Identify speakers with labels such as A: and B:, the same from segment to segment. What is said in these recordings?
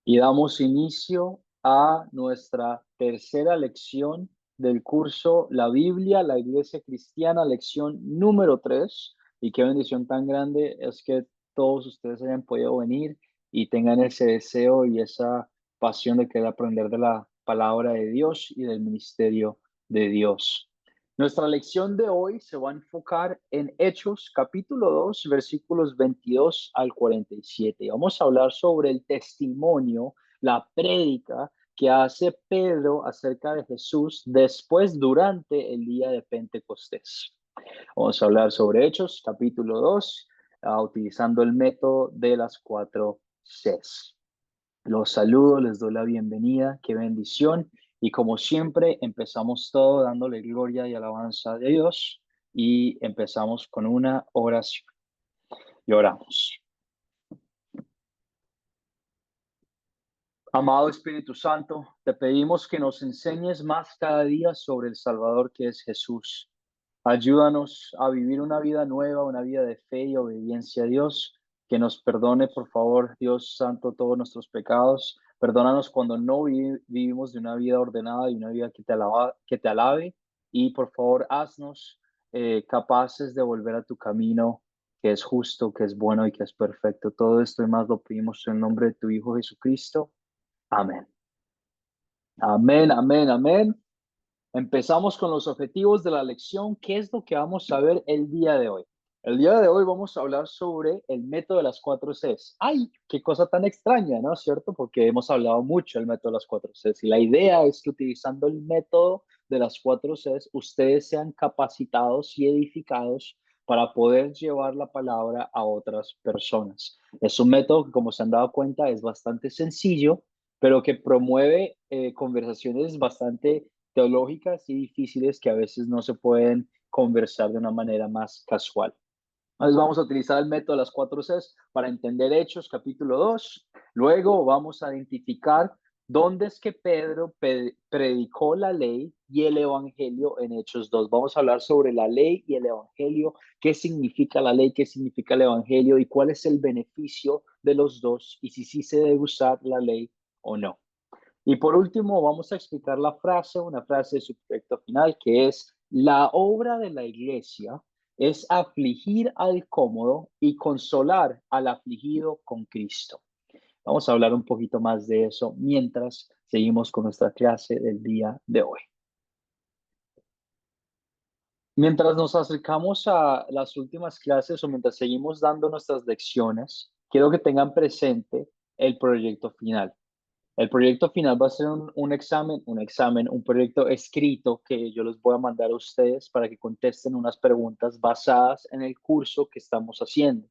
A: Y damos inicio a nuestra tercera lección del curso La Biblia, la Iglesia Cristiana, lección número 3. Y qué bendición tan grande es que todos ustedes hayan podido venir y tengan ese deseo y esa pasión de querer aprender de la palabra de Dios y del ministerio de Dios. Nuestra lección de hoy se va a enfocar en Hechos, capítulo 2, versículos 22 al 47. Vamos a hablar sobre el testimonio, la prédica que hace Pedro acerca de Jesús después, durante el día de Pentecostés. Vamos a hablar sobre Hechos, capítulo 2, utilizando el método de las 4 Cs. Los saludo, les doy la bienvenida, qué bendición. Y como siempre, empezamos todo dándole gloria y alabanza a Dios y empezamos con una oración. Y oramos. Amado Espíritu Santo, te pedimos que nos enseñes más cada día sobre el Salvador que es Jesús. Ayúdanos a vivir una vida nueva, una vida de fe y obediencia a Dios. Que nos perdone, por favor, Dios Santo, todos nuestros pecados. Perdónanos cuando no vivimos de una vida ordenada y una vida que te alabe. Y por favor, haznos capaces de volver a tu camino, que es justo, que es bueno y que es perfecto. Todo esto y más lo pedimos en el nombre de tu Hijo Jesucristo. Amén. Amén, amén, amén. Empezamos con los objetivos de la lección. ¿Qué es lo que vamos a ver el día de hoy? El día de hoy vamos a hablar sobre el método de las 4 Cs. ¡Ay! Qué cosa tan extraña, ¿no es cierto? Porque hemos hablado mucho del método de las 4 Cs. Y la idea es que utilizando el método de las 4 Cs, ustedes sean capacitados y edificados para poder llevar la palabra a otras personas. Es un método que, como se han dado cuenta, es bastante sencillo, pero que promueve conversaciones bastante teológicas y difíciles que a veces no se pueden conversar de una manera más casual. Entonces vamos a utilizar el método de las 4 Cs para entender Hechos capítulo 2. Luego vamos a identificar dónde es que Pedro predicó la ley y el evangelio en Hechos 2. Vamos a hablar sobre la ley y el evangelio, qué significa la ley, qué significa el evangelio y cuál es el beneficio de los dos y si sí se debe usar la ley o no. Y por último, vamos a explicar la frase, una frase de su proyecto final, que es: la obra de la iglesia es afligir al cómodo y consolar al afligido con Cristo. Vamos a hablar un poquito más de eso mientras seguimos con nuestra clase del día de hoy. Mientras nos acercamos a las últimas clases o mientras seguimos dando nuestras lecciones, quiero que tengan presente el proyecto final. El proyecto final va a ser un proyecto escrito que yo les voy a mandar a ustedes para que contesten unas preguntas basadas en el curso que estamos haciendo.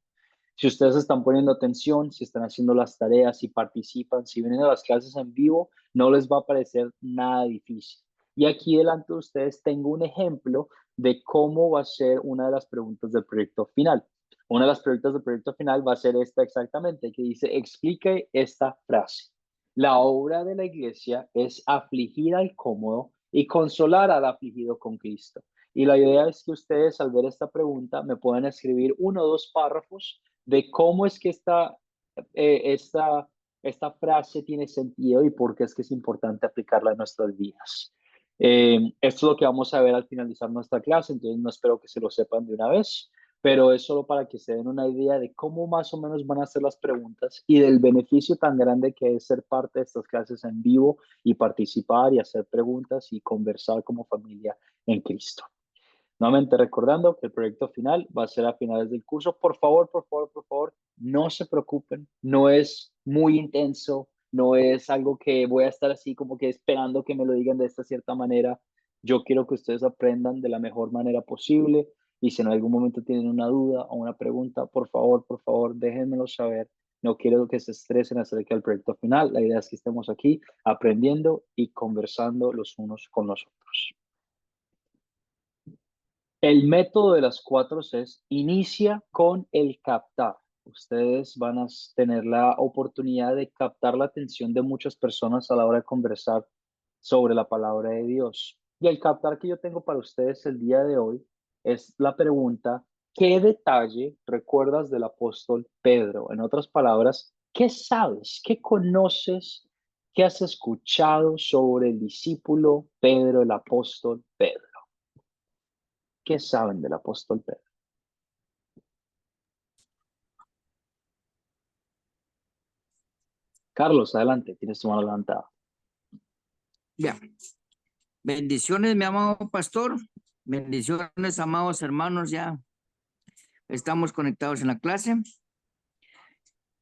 A: Si ustedes están poniendo atención, si están haciendo las tareas, si participan, si vienen a las clases en vivo, no les va a parecer nada difícil. Y aquí delante de ustedes tengo un ejemplo de cómo va a ser una de las preguntas del proyecto final. Una de las preguntas del proyecto final va a ser esta exactamente, que dice: explique esta frase. La obra de la iglesia es afligir al cómodo y consolar al afligido con Cristo. Y la idea es que ustedes, al ver esta pregunta, me puedan escribir 1 o 2 párrafos de cómo es que eh, esta, esta frase tiene sentido y por qué es que es importante aplicarla en nuestras vidas. Esto es lo que vamos a ver al finalizar nuestra clase, entonces no espero que se lo sepan de una vez, pero es solo para que se den una idea de cómo más o menos van a ser las preguntas y del beneficio tan grande que es ser parte de estas clases en vivo y participar y hacer preguntas y conversar como familia en Cristo. Nuevamente recordando que el proyecto final va a ser a finales del curso. Por favor, por favor, por favor, no se preocupen. No es muy intenso, no es algo que voy a estar así como que esperando que me lo digan de esta cierta manera. Yo quiero que ustedes aprendan de la mejor manera posible y si en algún momento tienen una duda o una pregunta, por favor, déjenmelo saber. No quiero que se estresen acerca del proyecto final. La idea es que estemos aquí aprendiendo y conversando los unos con los otros. El método de las 4 Cs inicia con el captar. Ustedes van a tener la oportunidad de captar la atención de muchas personas a la hora de conversar sobre la palabra de Dios. Y el captar que yo tengo para ustedes el día de hoy es la pregunta: ¿qué detalle recuerdas del apóstol Pedro? En otras palabras, ¿Qué sabes? ¿Qué conoces? ¿Qué has escuchado sobre el discípulo Pedro, el apóstol Pedro? ¿Qué saben del apóstol Pedro? Carlos, adelante, tienes tu mano levantada.
B: Ya. Bendiciones, mi amado pastor. Bendiciones, amados hermanos. Ya estamos conectados en la clase.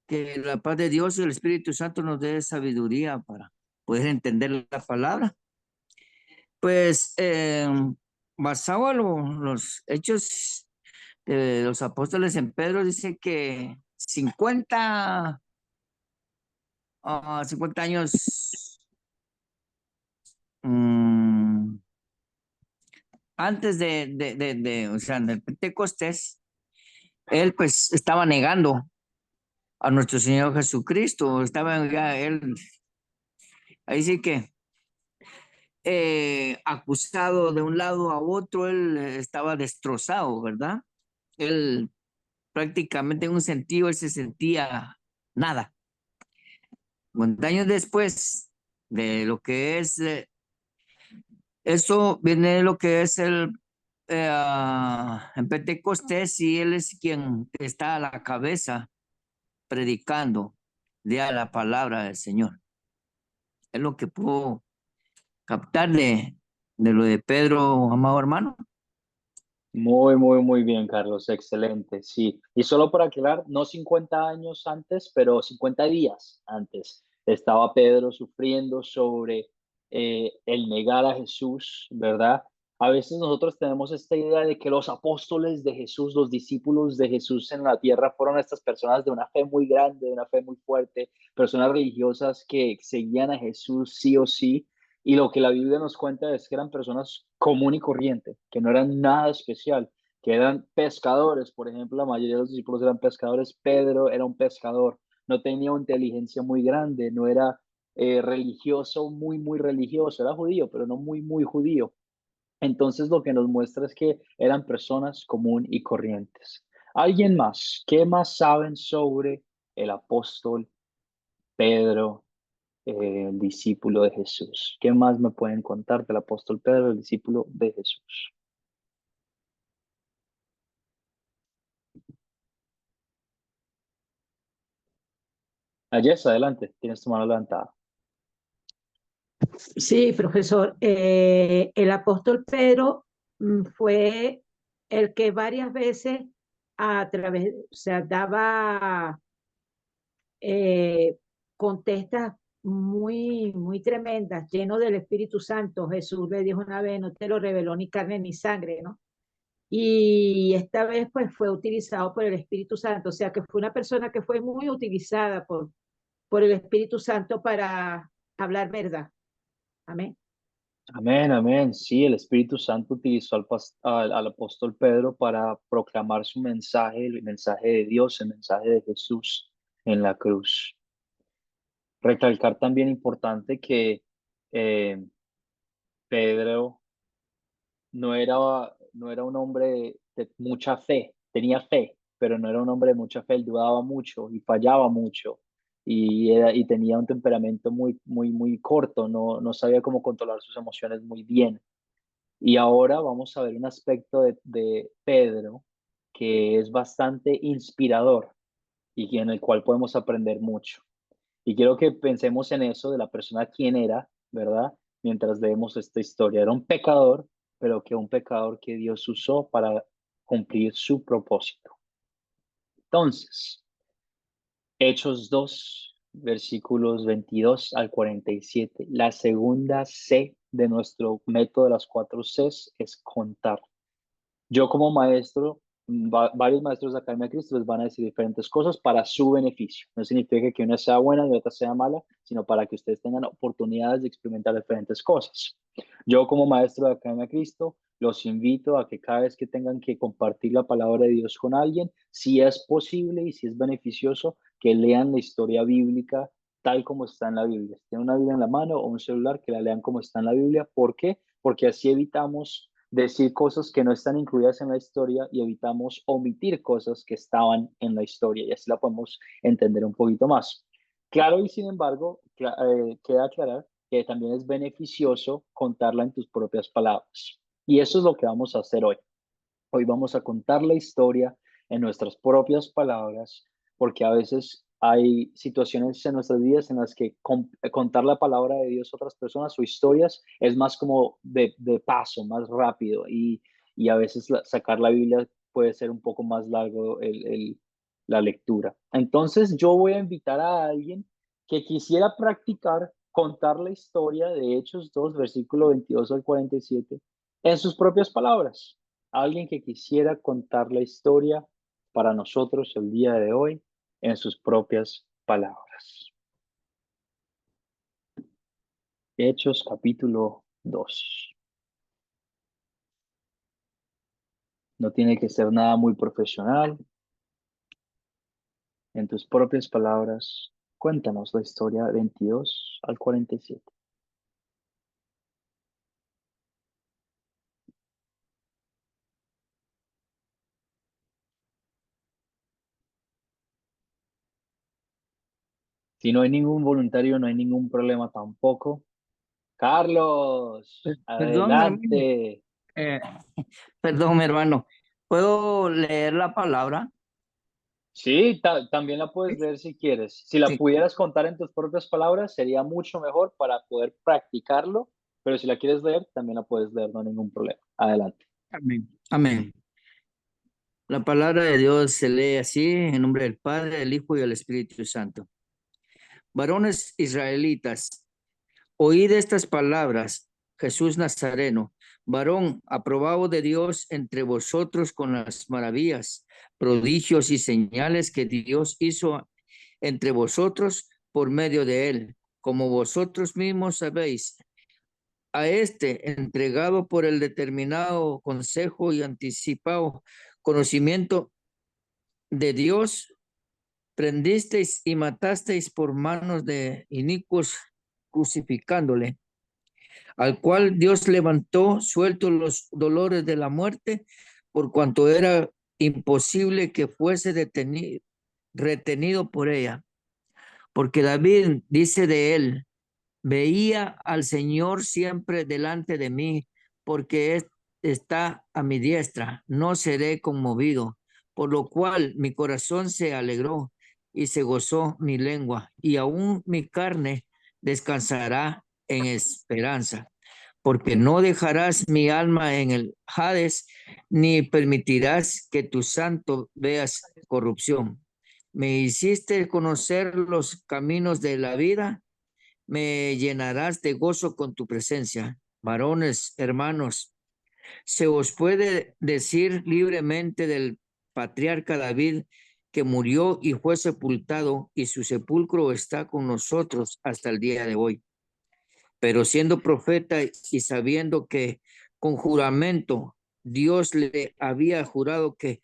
B: Que la paz de Dios y el Espíritu Santo nos dé sabiduría para poder entender la palabra. Pues, basado en los hechos de los apóstoles en Pedro, dice que 50 años mm, antes o sea, del Pentecostés, él pues estaba negando a nuestro Señor Jesucristo, estaba ya él, ahí sí que acusado de un lado a otro, él estaba destrozado, ¿verdad? Él prácticamente en un sentido, él se sentía nada. 50 años después de lo que es, eso viene lo que es en Pentecostés, y él es quien está a la cabeza predicando de la palabra del Señor. Es lo que puedo captar de lo de Pedro, amado hermano.
A: Muy, muy, muy bien, Carlos, excelente, sí. Y solo para aclarar, no 50 años antes, pero 50 días antes, estaba Pedro sufriendo sobre el negar a Jesús, ¿verdad? A veces nosotros tenemos esta idea de que los apóstoles de Jesús, los discípulos de Jesús en la tierra fueron estas personas de una fe muy grande, de una fe muy fuerte, personas religiosas que seguían a Jesús sí o sí, y lo que la Biblia nos cuenta es que eran personas común y corriente, que no eran nada especial, que eran pescadores. Por ejemplo, la mayoría de los discípulos eran pescadores. Pedro era un pescador, no tenía una inteligencia muy grande, no era religioso, muy, muy religioso. Era judío, pero no muy, muy judío. Entonces, lo que nos muestra es que eran personas común y corrientes. ¿Alguien más? ¿Qué más saben sobre el apóstol Pedro, el discípulo de Jesús? ¿Qué más me pueden contar del apóstol Pedro, el discípulo de Jesús? Ayes, adelante, tienes tu mano levantada.
C: Sí, profesor. El apóstol Pedro fue el que varias veces a través, o sea, daba eh, contestas muy, muy tremendas, lleno del Espíritu Santo. Jesús le dijo una vez, no te lo reveló ni carne ni sangre, ¿no? Y esta vez pues fue utilizado por el Espíritu Santo, o sea que fue una persona que fue muy utilizada por el Espíritu Santo para hablar verdad. Amén.
A: Amén, amén. Sí, el Espíritu Santo utilizó al apóstol Pedro para proclamar su mensaje, el mensaje de Dios, el mensaje de Jesús en la cruz. Recalcar también importante que eh, Pedro no era un hombre de mucha fe, tenía fe, pero no era un hombre de mucha fe, él dudaba mucho y fallaba mucho y tenía un temperamento muy, muy, muy corto, no sabía cómo controlar sus emociones muy bien. Y ahora vamos a ver un aspecto de Pedro que es bastante inspirador y en el cual podemos aprender mucho. Y quiero que pensemos en eso de la persona quién era, ¿verdad? Mientras vemos esta historia. Era un pecador, pero que un pecador que Dios usó para cumplir su propósito. Entonces, Hechos 2 versículos 22 al 47. La segunda C de nuestro método de las 4 Cs es contar. Yo como maestro, varios maestros de Academia de Cristo les van a decir diferentes cosas para su beneficio. No significa que una sea buena y otra sea mala, sino para que ustedes tengan oportunidades de experimentar diferentes cosas. Yo como maestro de Academia de Cristo los invito a que cada vez que tengan que compartir la palabra de Dios con alguien, si es posible y si es beneficioso, que lean la historia bíblica tal como está en la Biblia. Si tienen una Biblia en la mano o un celular, que la lean como está en la Biblia. ¿Por qué? Porque así evitamos decir cosas que no están incluidas en la historia y evitamos omitir cosas que estaban en la historia y así la podemos entender un poquito más. Claro, y sin embargo, queda aclarar que también es beneficioso contarla en tus propias palabras. Y eso es lo que vamos a hacer hoy. Hoy vamos a contar la historia en nuestras propias palabras, porque a veces hay situaciones en nuestras vidas en las que contar la palabra de Dios a otras personas o historias es más como de paso, más rápido, y a veces sacar la Biblia puede ser un poco más largo la lectura. Entonces yo voy a invitar a alguien que quisiera practicar contar la historia de Hechos 2, versículo 22 al 47, en sus propias palabras. Alguien que quisiera contar la historia para nosotros el día de hoy en sus propias palabras. Hechos capítulo 2. No tiene que ser nada muy profesional. En tus propias palabras, cuéntanos la historia 22 al 47. Si no hay ningún voluntario, no hay ningún problema tampoco. Carlos,
B: Perdón, mi hermano.
A: adelante.
B: eh, Perdón, mi hermano. ¿Puedo leer la palabra?
A: Sí, también la puedes leer si quieres. Si la
B: Sí.
A: pudieras contar en tus propias palabras, sería mucho mejor para poder practicarlo, pero si la quieres leer, también la puedes leer, no hay ningún problema. Adelante.
B: Amén. Amén. La palabra de Dios se lee así, en nombre del Padre, del Hijo y del Espíritu Santo. Varones israelitas, oíd estas palabras, Jesús Nazareno, varón aprobado de Dios entre vosotros con las maravillas, prodigios y señales que Dios hizo entre vosotros por medio de él, como vosotros mismos sabéis. A este, entregado por el determinado consejo y anticipado conocimiento de Dios, prendisteis y matasteis por manos de inicuos, crucificándole, al cual Dios levantó sueltos los dolores de la muerte, por cuanto era imposible que fuese retenido por ella. Porque David dice de él: veía al Señor siempre delante de mí, porque está a mi diestra, no seré conmovido, por lo cual mi corazón se alegró y se gozó mi lengua, y aún mi carne descansará en esperanza, porque no dejarás mi alma en el Hades, ni permitirás que tu santo veas corrupción. Me hiciste conocer los caminos de la vida, me llenarás de gozo con tu presencia. Varones, hermanos, se os puede decir libremente del patriarca David, que murió y fue sepultado, y su sepulcro está con nosotros hasta el día de hoy. Pero siendo profeta y sabiendo que con juramento Dios le había jurado que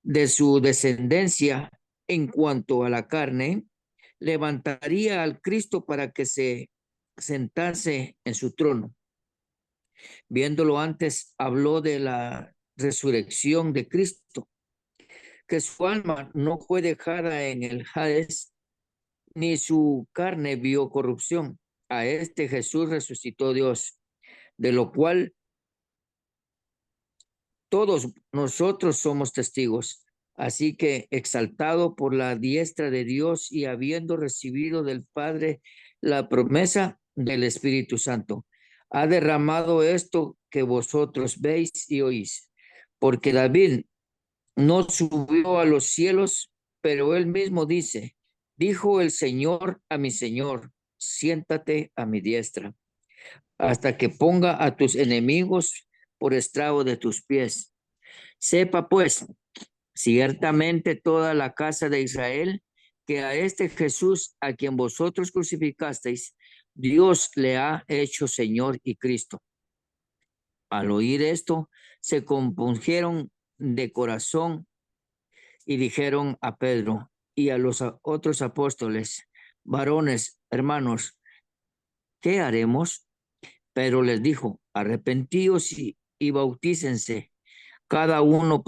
B: de su descendencia en cuanto a la carne, levantaría al Cristo para que se sentase en su trono. Viéndolo antes, habló de la resurrección de Cristo, que su alma no fue dejada en el Hades, ni su carne vio corrupción. A este Jesús resucitó Dios, de lo cual todos nosotros somos testigos. Así que, exaltado por la diestra de Dios y habiendo recibido del Padre la promesa del Espíritu Santo, ha derramado esto que vosotros veis y oís. Porque David no subió a los cielos, pero él mismo dice: dijo el Señor a mi Señor, siéntate a mi diestra, hasta que ponga a tus enemigos por estrado de tus pies. Sepa pues, ciertamente toda la casa de Israel, que a este Jesús, a quien vosotros crucificasteis, Dios le ha hecho Señor y Cristo. Al oír esto, se compungieron de corazón y dijeron a Pedro y a los otros apóstoles: varones, hermanos, ¿qué haremos? Pedro les dijo: arrepentíos y y bautícense cada uno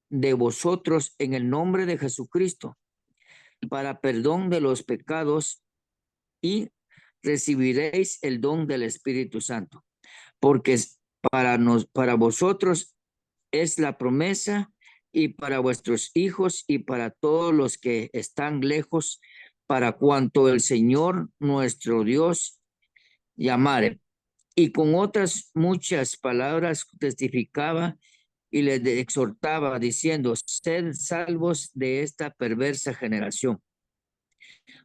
B: de vosotros en el nombre de Jesucristo para perdón de los pecados y recibiréis el don del Espíritu Santo, porque para vosotros es la promesa y para vuestros hijos y para todos los que están lejos, para cuanto el Señor nuestro Dios llamare. Y con otras muchas palabras testificaba y les exhortaba diciendo, sed salvos de esta perversa generación.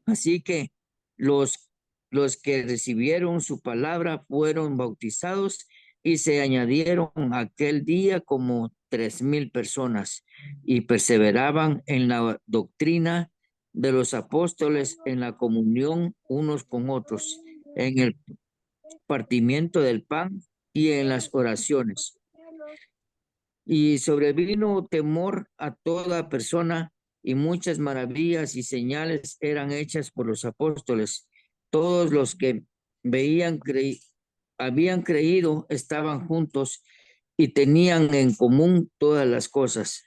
B: Así que los que recibieron su palabra fueron bautizados y se añadieron aquel día como 3,000 personas y perseveraban en la doctrina de los apóstoles, en la comunión unos con otros, en el partimiento del pan y en las oraciones. Y sobrevino temor a toda persona y muchas maravillas y señales eran hechas por los apóstoles. Todos los que habían creído estaban juntos y tenían en común todas las cosas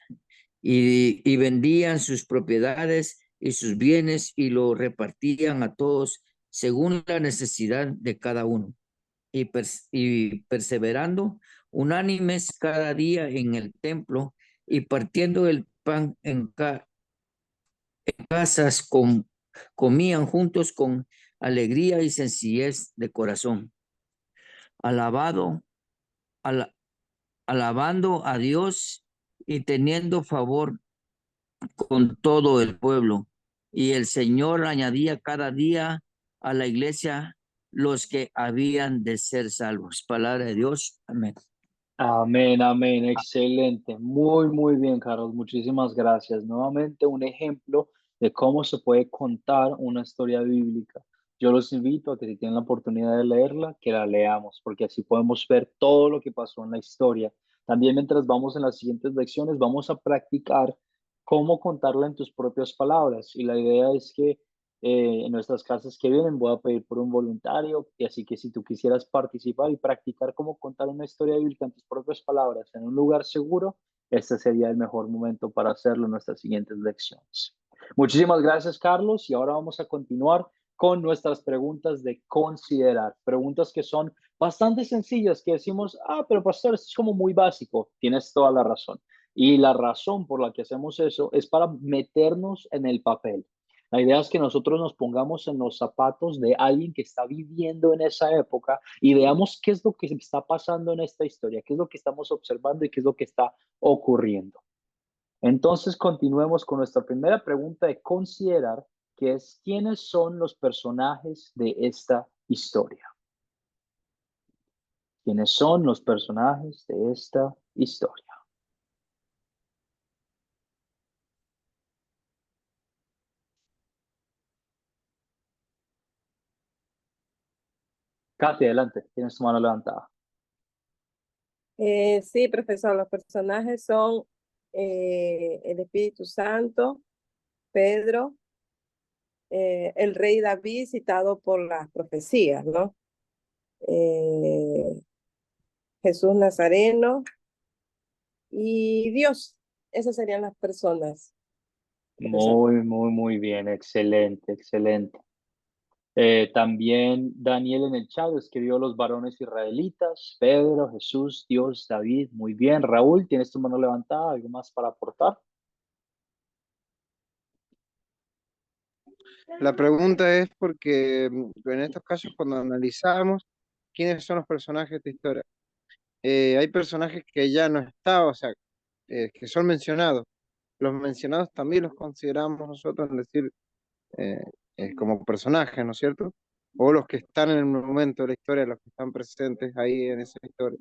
B: y vendían sus propiedades y sus bienes y lo repartían a todos según la necesidad de cada uno y perseverando unánimes cada día en el templo y partiendo el pan en casas, comían juntos con alegría y sencillez de corazón, alabado, ala- alabando a Dios y teniendo favor con todo el pueblo. Y el Señor añadía cada día a la iglesia los que habían de ser salvos. Palabra de Dios. Amén.
A: Amén, amén, excelente. Muy, muy bien, Carlos. Muchísimas gracias. Nuevamente un ejemplo de cómo se puede contar una historia bíblica. Yo los invito a que si tienen la oportunidad de leerla, que la leamos, porque así podemos ver todo lo que pasó en la historia. También mientras vamos en las siguientes lecciones, vamos a practicar cómo contarla en tus propias palabras. Y la idea es que en nuestras clases que vienen voy a pedir por un voluntario, y así que si tú quisieras participar y practicar cómo contar una historia bíblica en tus propias palabras en un lugar seguro, este sería el mejor momento para hacerlo en nuestras siguientes lecciones. Muchísimas gracias, Carlos, y ahora vamos a continuar con nuestras preguntas de considerar, preguntas que son bastante sencillas, que decimos, pero pastor, esto es como muy básico. Tienes toda la razón. Y la razón por la que hacemos eso es para meternos en el papel. La idea es que nosotros nos pongamos en los zapatos de alguien que está viviendo en esa época y veamos qué es lo que está pasando en esta historia, qué es lo que estamos observando y qué es lo que está ocurriendo. Entonces, continuemos con nuestra primera pregunta de considerar, que es, ¿quiénes son los personajes de esta historia? ¿Quiénes son los personajes de esta historia? Katy, adelante, tienes tu mano levantada.
D: Sí, profesor, los personajes son el Espíritu Santo, Pedro, el rey David citado por las profecías, ¿no? Eh, Jesús Nazareno y Dios. Esas serían las personas, profesor.
A: Muy, muy, muy bien, excelente, excelente. También Daniel en el chat escribió los varones israelitas, Pedro, Jesús, Dios, David. Muy bien. Raúl, ¿tienes tu mano levantada? ¿Algo más para aportar?
E: La pregunta es porque en estos casos cuando analizamos quiénes son los personajes de historia, hay personajes que ya no están, o sea, que son mencionados. Los mencionados también los consideramos nosotros, es decir, eh, como personajes, ¿no es cierto? O los que están en el momento de la historia, los que están presentes ahí en esa historia.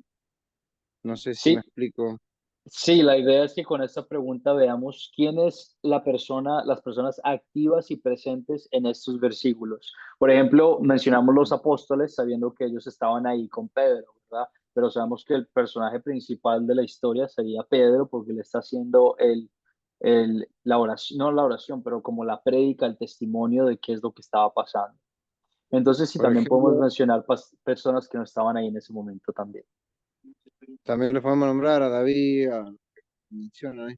E: No sé si me
A: Sí,
E: explico.
A: sí, la idea es que con esta pregunta veamos quién es la persona, las personas activas y presentes en estos versículos. Por ejemplo, mencionamos los apóstoles sabiendo que ellos estaban ahí con Pedro, ¿verdad? Pero sabemos que el personaje principal de la historia sería Pedro porque le está haciendo la oración, no la oración, pero como la prédica, el testimonio de qué es lo que estaba pasando. Entonces, sí,
E: Por
A: también podemos
E: ejemplo,
A: mencionar personas que no estaban ahí en ese momento también.
E: también le podemos nombrar a David, a menciona ahí.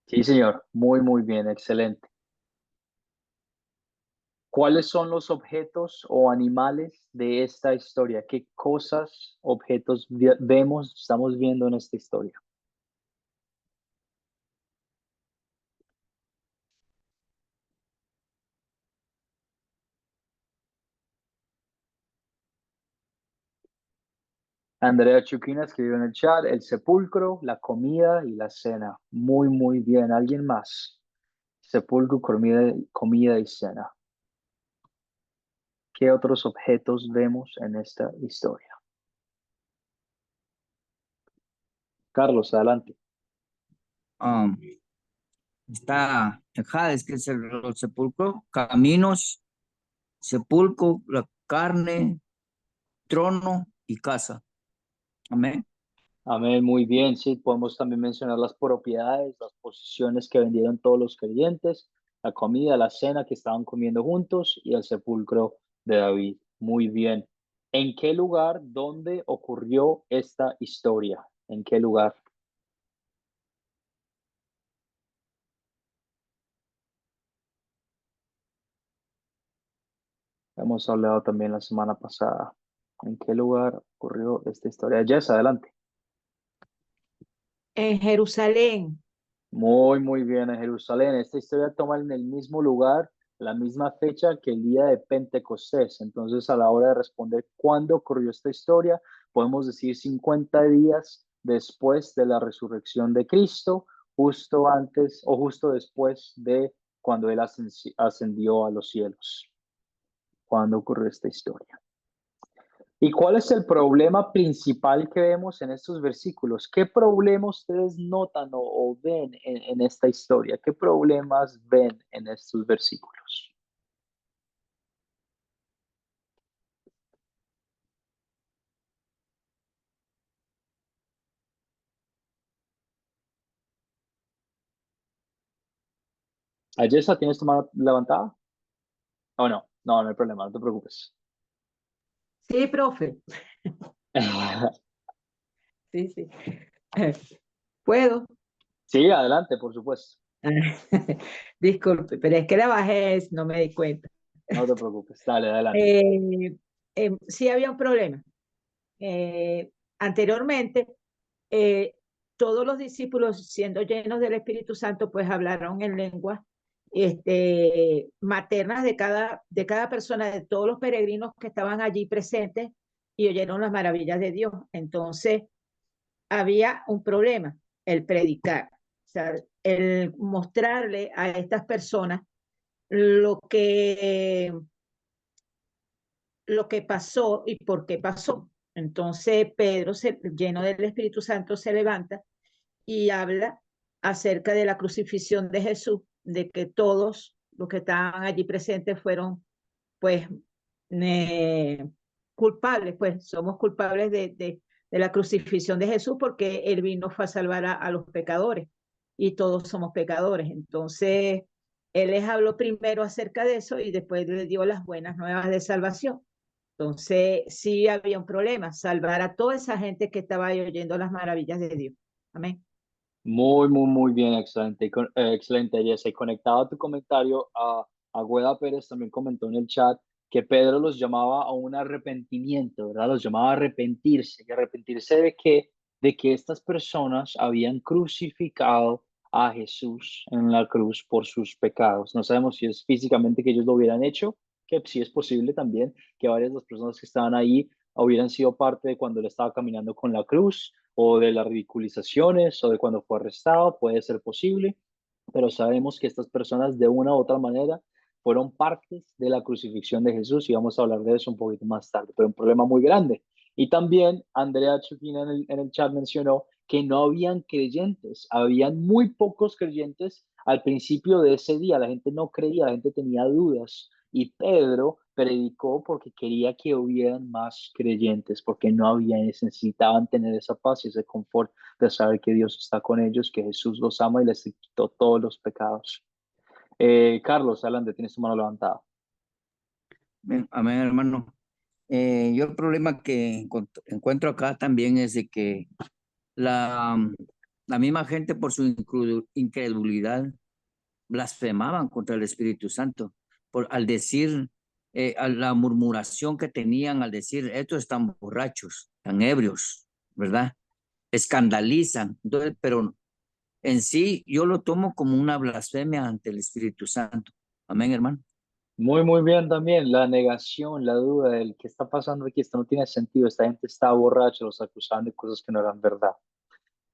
A: Sí, señor. Muy, muy bien. Excelente. ¿Cuáles son los objetos o animales de esta historia? ¿Qué cosas, objetos vemos, estamos viendo en esta historia? Andrea Chuquina escribió en el chat el sepulcro, la comida y la cena. Muy, muy bien. ¿Alguien más? Sepulcro, comida y cena. ¿Qué otros objetos vemos en esta historia? Carlos, adelante.
B: Está en Hades, que es el sepulcro, caminos, sepulcro, la carne, trono y casa. Amén.
A: Amén, muy bien. Sí, podemos también mencionar las propiedades, las posesiones que vendieron todos los creyentes, la comida, la cena que estaban comiendo juntos y el sepulcro de David. Muy bien. ¿En qué lugar, dónde ocurrió esta historia? ¿En qué lugar? Hemos hablado también la semana pasada. ¿En qué lugar ocurrió esta historia? Jess, adelante.
C: En Jerusalén.
A: Muy, muy bien, en Jerusalén. Esta historia toma en el mismo lugar, la misma fecha que el día de Pentecostés. Entonces, a la hora de responder cuándo ocurrió esta historia, podemos decir 50 días después de la resurrección de Cristo, justo antes o justo después de cuando Él ascendió a los cielos. ¿Cuándo ocurrió esta historia? ¿Y cuál es el problema principal que vemos en estos versículos? ¿Qué problemas ustedes notan o ven en esta historia? ¿Qué problemas ven en estos versículos? Ayesa, ¿tienes tu mano levantada? ¿O no? No, no hay problema, no te preocupes.
C: Sí, profe. Sí, sí. ¿Puedo?
A: Sí, adelante, por supuesto.
C: Disculpe, pero es que la bajé, no me di cuenta.
A: No te preocupes. Dale, adelante.
C: Sí había un problema. Anteriormente, eh, todos los discípulos, siendo llenos del Espíritu Santo, pues hablaron en lenguas maternas de cada persona, de todos los peregrinos que estaban allí presentes y oyeron las maravillas de Dios. Entonces, había un problema, el predicar, o sea, el mostrarle a estas personas lo que, lo que pasó y por qué pasó. Entonces Pedro, lleno del Espíritu Santo, se levanta y habla acerca de la crucifixión de Jesús, de que todos los que estaban allí presentes fueron, pues, culpables, pues somos culpables de la crucifixión de Jesús porque Él vino fue a salvar a los pecadores y todos somos pecadores. Entonces, Él les habló primero acerca de eso y después les dio las buenas nuevas de salvación. Entonces, sí había un problema, salvar a toda esa gente que estaba ahí oyendo las maravillas de Dios. Amén.
A: Muy, muy, muy bien, excelente, excelente, Jesse. Conectado a tu comentario, a Güeda Pérez también comentó en el chat que Pedro los llamaba a un arrepentimiento, ¿verdad? Los llamaba a arrepentirse. ¿Y arrepentirse de qué? De que estas personas habían crucificado a Jesús en la cruz por sus pecados. No sabemos si es físicamente que ellos lo hubieran hecho, que sí es posible también que varias de las personas que estaban ahí hubieran sido parte de cuando él estaba caminando con la cruz o de las ridiculizaciones o de cuando fue arrestado, puede ser posible, pero sabemos que estas personas de una u otra manera fueron partes de la crucifixión de Jesús y vamos a hablar de eso un poquito más tarde, pero un problema muy grande. Y también Andrea Chuquina en el chat mencionó que no habían creyentes, habían muy pocos creyentes al principio de ese día, la gente no creía, la gente tenía dudas y Pedro predicó porque quería que hubieran más creyentes, porque no había, necesitaban tener esa paz y ese confort de saber que Dios está con ellos, que Jesús los ama y les quitó todos los pecados. Carlos, adelante, tienes tu mano levantada.
B: Bien, amén, hermano. Yo el problema que encuentro acá también es de que la, la misma gente por su incredulidad blasfemaban contra el Espíritu Santo al decir, a la murmuración que tenían al decir, estos están borrachos, están ebrios, ¿verdad? Escandalizan. Entonces, pero en sí yo lo tomo como una blasfemia ante el Espíritu Santo. Amén, hermano.
A: Muy bien también. La negación, la duda, el que está pasando aquí, esto no tiene sentido. Esta gente está borracha, los acusaban de cosas que no eran verdad.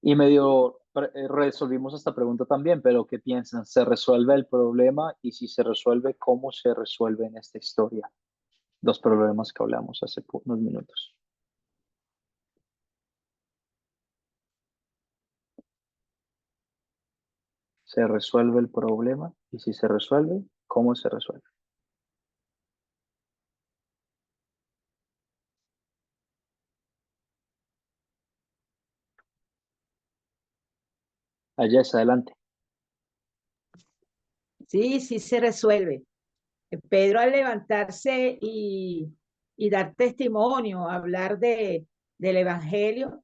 A: Y medio resolvimos esta pregunta también, pero ¿qué piensan? ¿Se resuelve el problema? Y si se resuelve, ¿cómo se resuelve en esta historia? Dos problemas que hablamos hace unos minutos. ¿Se resuelve el problema? Y si se resuelve, ¿cómo se resuelve? Allá es adelante.
C: Sí, sí se resuelve. Pedro al levantarse y dar testimonio, hablar del evangelio,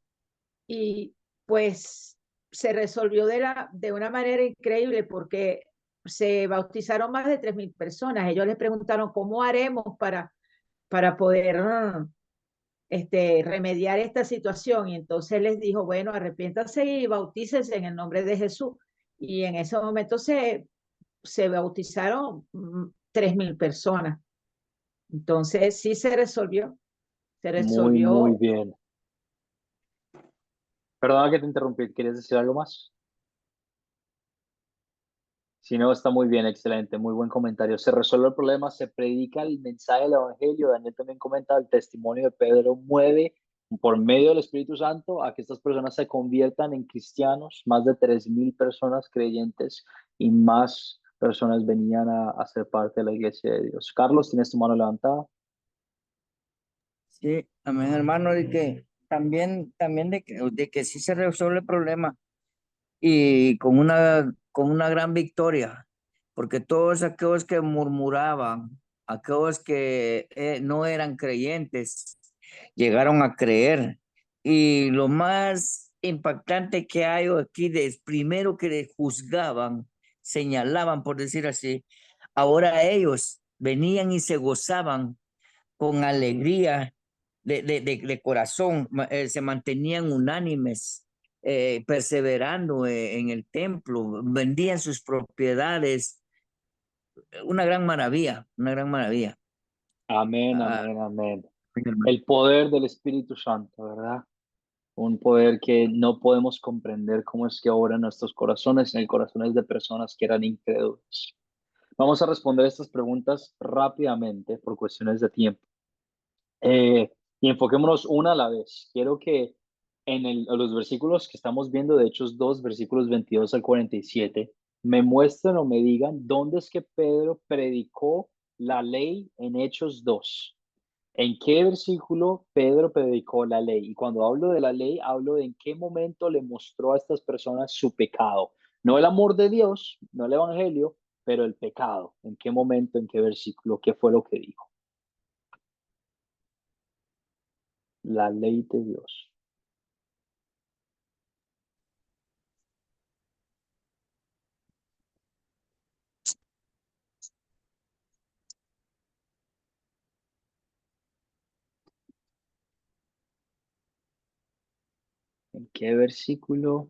C: y pues se resolvió de una manera increíble porque se bautizaron más de 3.000 personas. Ellos les preguntaron cómo haremos para poder remediar esta situación, y entonces les dijo, bueno, arrepiéntanse y bautícense en el nombre de Jesús. Y en ese momento se bautizaron 3.000 personas. Entonces sí se
A: Muy
C: resolvió.
A: bien. Perdona que te interrumpí. ¿Quieres decir algo más? Si no, está muy bien, excelente, muy buen comentario. Se resuelve el problema, se predica el mensaje del Evangelio. Daniel también comenta el testimonio de Pedro mueve por medio del Espíritu Santo a que estas personas se conviertan en cristianos. Más de 3.000 personas creyentes y más personas venían a ser parte de la iglesia de Dios. Carlos, ¿tienes tu mano levantada?
B: Sí, amén, hermano, de que también de que sí se resuelve el problema y con una gran victoria, porque todos aquellos que murmuraban, aquellos que no eran creyentes, llegaron a creer. Y lo más impactante que hay aquí, primero que les juzgaban, señalaban, por decir así, ahora ellos venían y se gozaban con alegría de corazón, se mantenían unánimes, perseverando en el templo, vendían sus propiedades, una gran maravilla, una gran maravilla.
A: Amén,
B: Ah,
A: amén, amén. El poder del Espíritu Santo, ¿verdad? Un poder que no podemos comprender cómo es que obra en nuestros corazones, en el corazones de personas que eran incrédulas. Vamos a responder estas preguntas rápidamente por cuestiones de tiempo. Y enfoquémonos una a la vez. Quiero que en los versículos que estamos viendo, de Hechos 2, versículos 22 al 47, me muestren o me digan dónde es que Pedro predicó la ley en Hechos 2. ¿En qué versículo Pedro predicó la ley? Y cuando hablo de la ley, hablo de en qué momento le mostró a estas personas su pecado. No el amor de Dios, no el evangelio, pero el pecado. ¿En qué momento, en qué versículo, qué fue lo que dijo? La ley de Dios. ¿En qué versículo?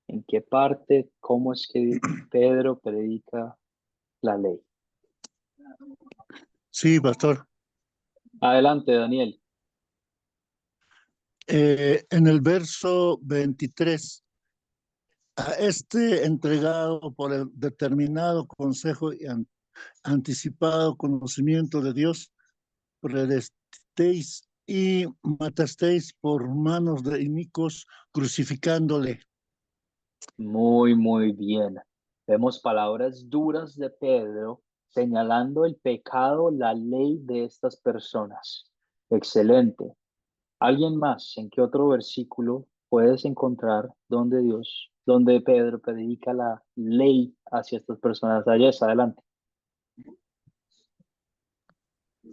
A: ¿En qué parte? ¿Cómo es que Pedro predica la ley?
F: Sí, pastor.
A: Adelante, Daniel.
F: En el verso 23, a este entregado por el determinado consejo y anticipado conocimiento de Dios, predestisteis y matasteis por manos de inicuos, crucificándole.
A: Muy bien. Vemos palabras duras de Pedro señalando el pecado, la ley de estas personas. Excelente. ¿Alguien más? ¿En qué otro versículo puedes encontrar donde Pedro predica la ley hacia estas personas? Allá es adelante.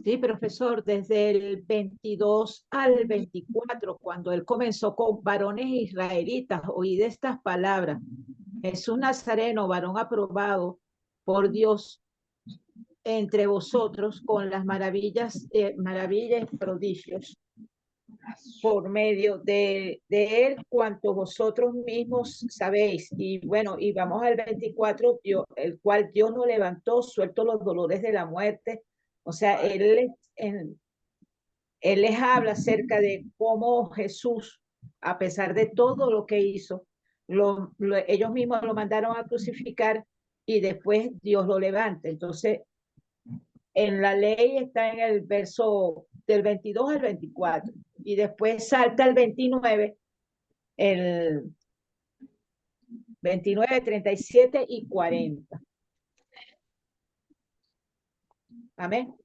C: Sí, profesor, desde el 22 al 24, cuando él comenzó con varones israelitas, oí de estas palabras: Jesús Nazareno, varón aprobado por Dios entre vosotros con las maravillas y prodigios por medio de él, cuanto vosotros mismos sabéis. Y bueno, y vamos al 24, el cual Dios nos levantó, suelto los dolores de la muerte. O sea, él les habla acerca de cómo Jesús, a pesar de todo lo que hizo, ellos mismos lo mandaron a crucificar y después Dios lo levanta. Entonces, en la ley está en el verso del 22 al 24 y después salta el 29, el 29, 37 y 40. Amén.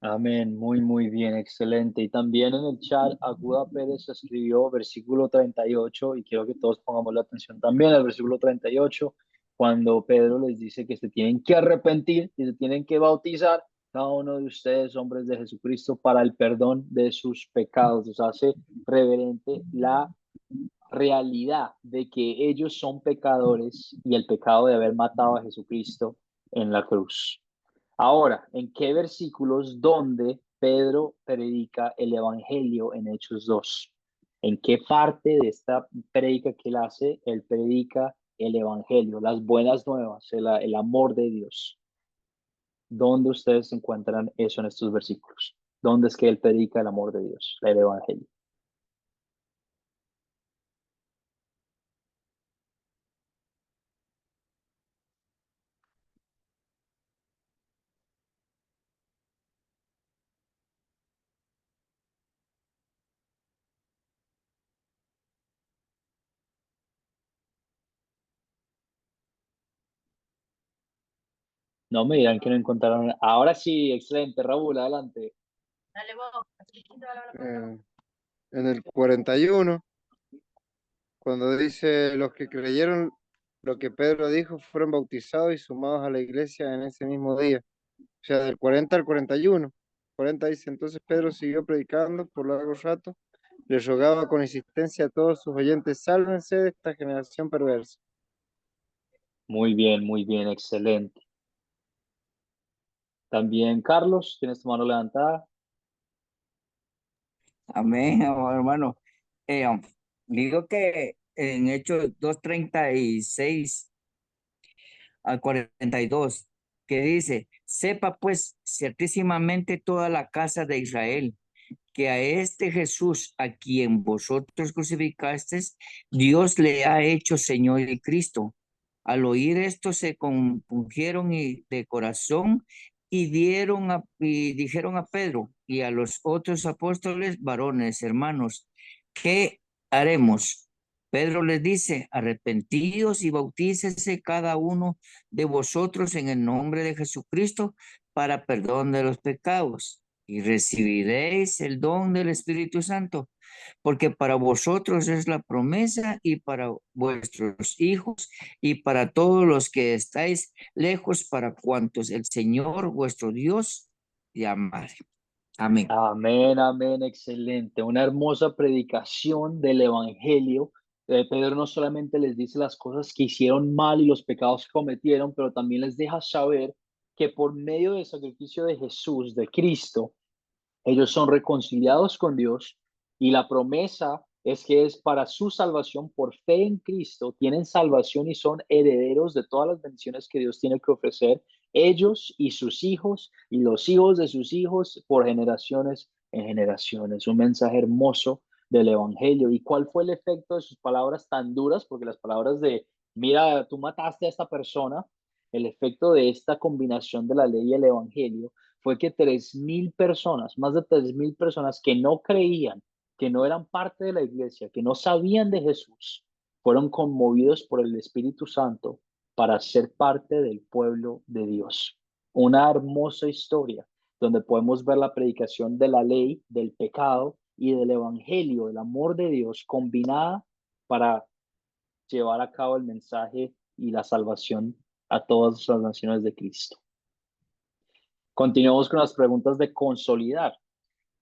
A: Amén, muy bien, excelente. Y también en el chat, Aguda Pérez escribió versículo 38 y quiero que todos pongamos la atención también al versículo 38, cuando Pedro les dice que se tienen que arrepentir y se tienen que bautizar cada uno de ustedes, hombres de Jesucristo, para el perdón de sus pecados. Nos hace reverente la realidad de que ellos son pecadores y el pecado de haber matado a Jesucristo en la cruz. Ahora, ¿en qué versículos donde Pedro predica el evangelio en Hechos 2? ¿En qué parte de esta predica que él hace, él predica el evangelio, las buenas nuevas, el amor de Dios? ¿Dónde ustedes encuentran eso en estos versículos? ¿Dónde es que él predica el amor de Dios, el evangelio? No me dirán que no encontraron. Ahora sí, excelente, Raúl, adelante.
E: En el 41, cuando dice los que creyeron lo que Pedro dijo fueron bautizados y sumados a la iglesia en ese mismo día. O sea, del 40 al 41. 40 dice, entonces Pedro siguió predicando por largo rato, le rogaba con insistencia a todos sus oyentes, sálvense de esta generación perversa.
A: Muy bien, excelente. También, Carlos, tienes tu mano levantada.
B: Amén, hermano. Digo que en Hechos 2:36 al 42, que dice: sepa pues ciertísimamente toda la casa de Israel, que a este Jesús, a quien vosotros crucificasteis, Dios le ha hecho Señor y Cristo. Al oír esto se compungieron de corazón y dijeron a Pedro y a los otros apóstoles: varones, hermanos, ¿qué haremos? Pedro les dice: arrepentidos y bautícese cada uno de vosotros en el nombre de Jesucristo para perdón de los pecados, y recibiréis el don del Espíritu Santo, porque para vosotros es la promesa, y para vuestros hijos, y para todos los que estáis lejos, para cuantos el Señor vuestro Dios llamare. Amén.
A: Amén, amén, excelente. Una hermosa predicación del evangelio. Pedro no solamente les dice las cosas que hicieron mal y los pecados que cometieron, pero también les deja saber que por medio del sacrificio de Jesús, de Cristo, ellos son reconciliados con Dios y la promesa es que es para su salvación por fe en Cristo, tienen salvación y son herederos de todas las bendiciones que Dios tiene que ofrecer, ellos y sus hijos y los hijos de sus hijos por generaciones en generaciones. Un mensaje hermoso del Evangelio. ¿Y cuál fue el efecto de sus palabras tan duras? Porque las palabras de, mira, tú mataste a esta persona, el efecto de esta combinación de la ley y el Evangelio fue que 3.000 personas, más de 3.000 personas que no creían, que no eran parte de la iglesia, que no sabían de Jesús, fueron conmovidos por el Espíritu Santo para ser parte del pueblo de Dios. Una hermosa historia donde podemos ver la predicación de la ley, del pecado y del evangelio, del amor de Dios combinada para llevar a cabo el mensaje y la salvación a todas las naciones de Cristo. Continuamos con las preguntas de consolidar,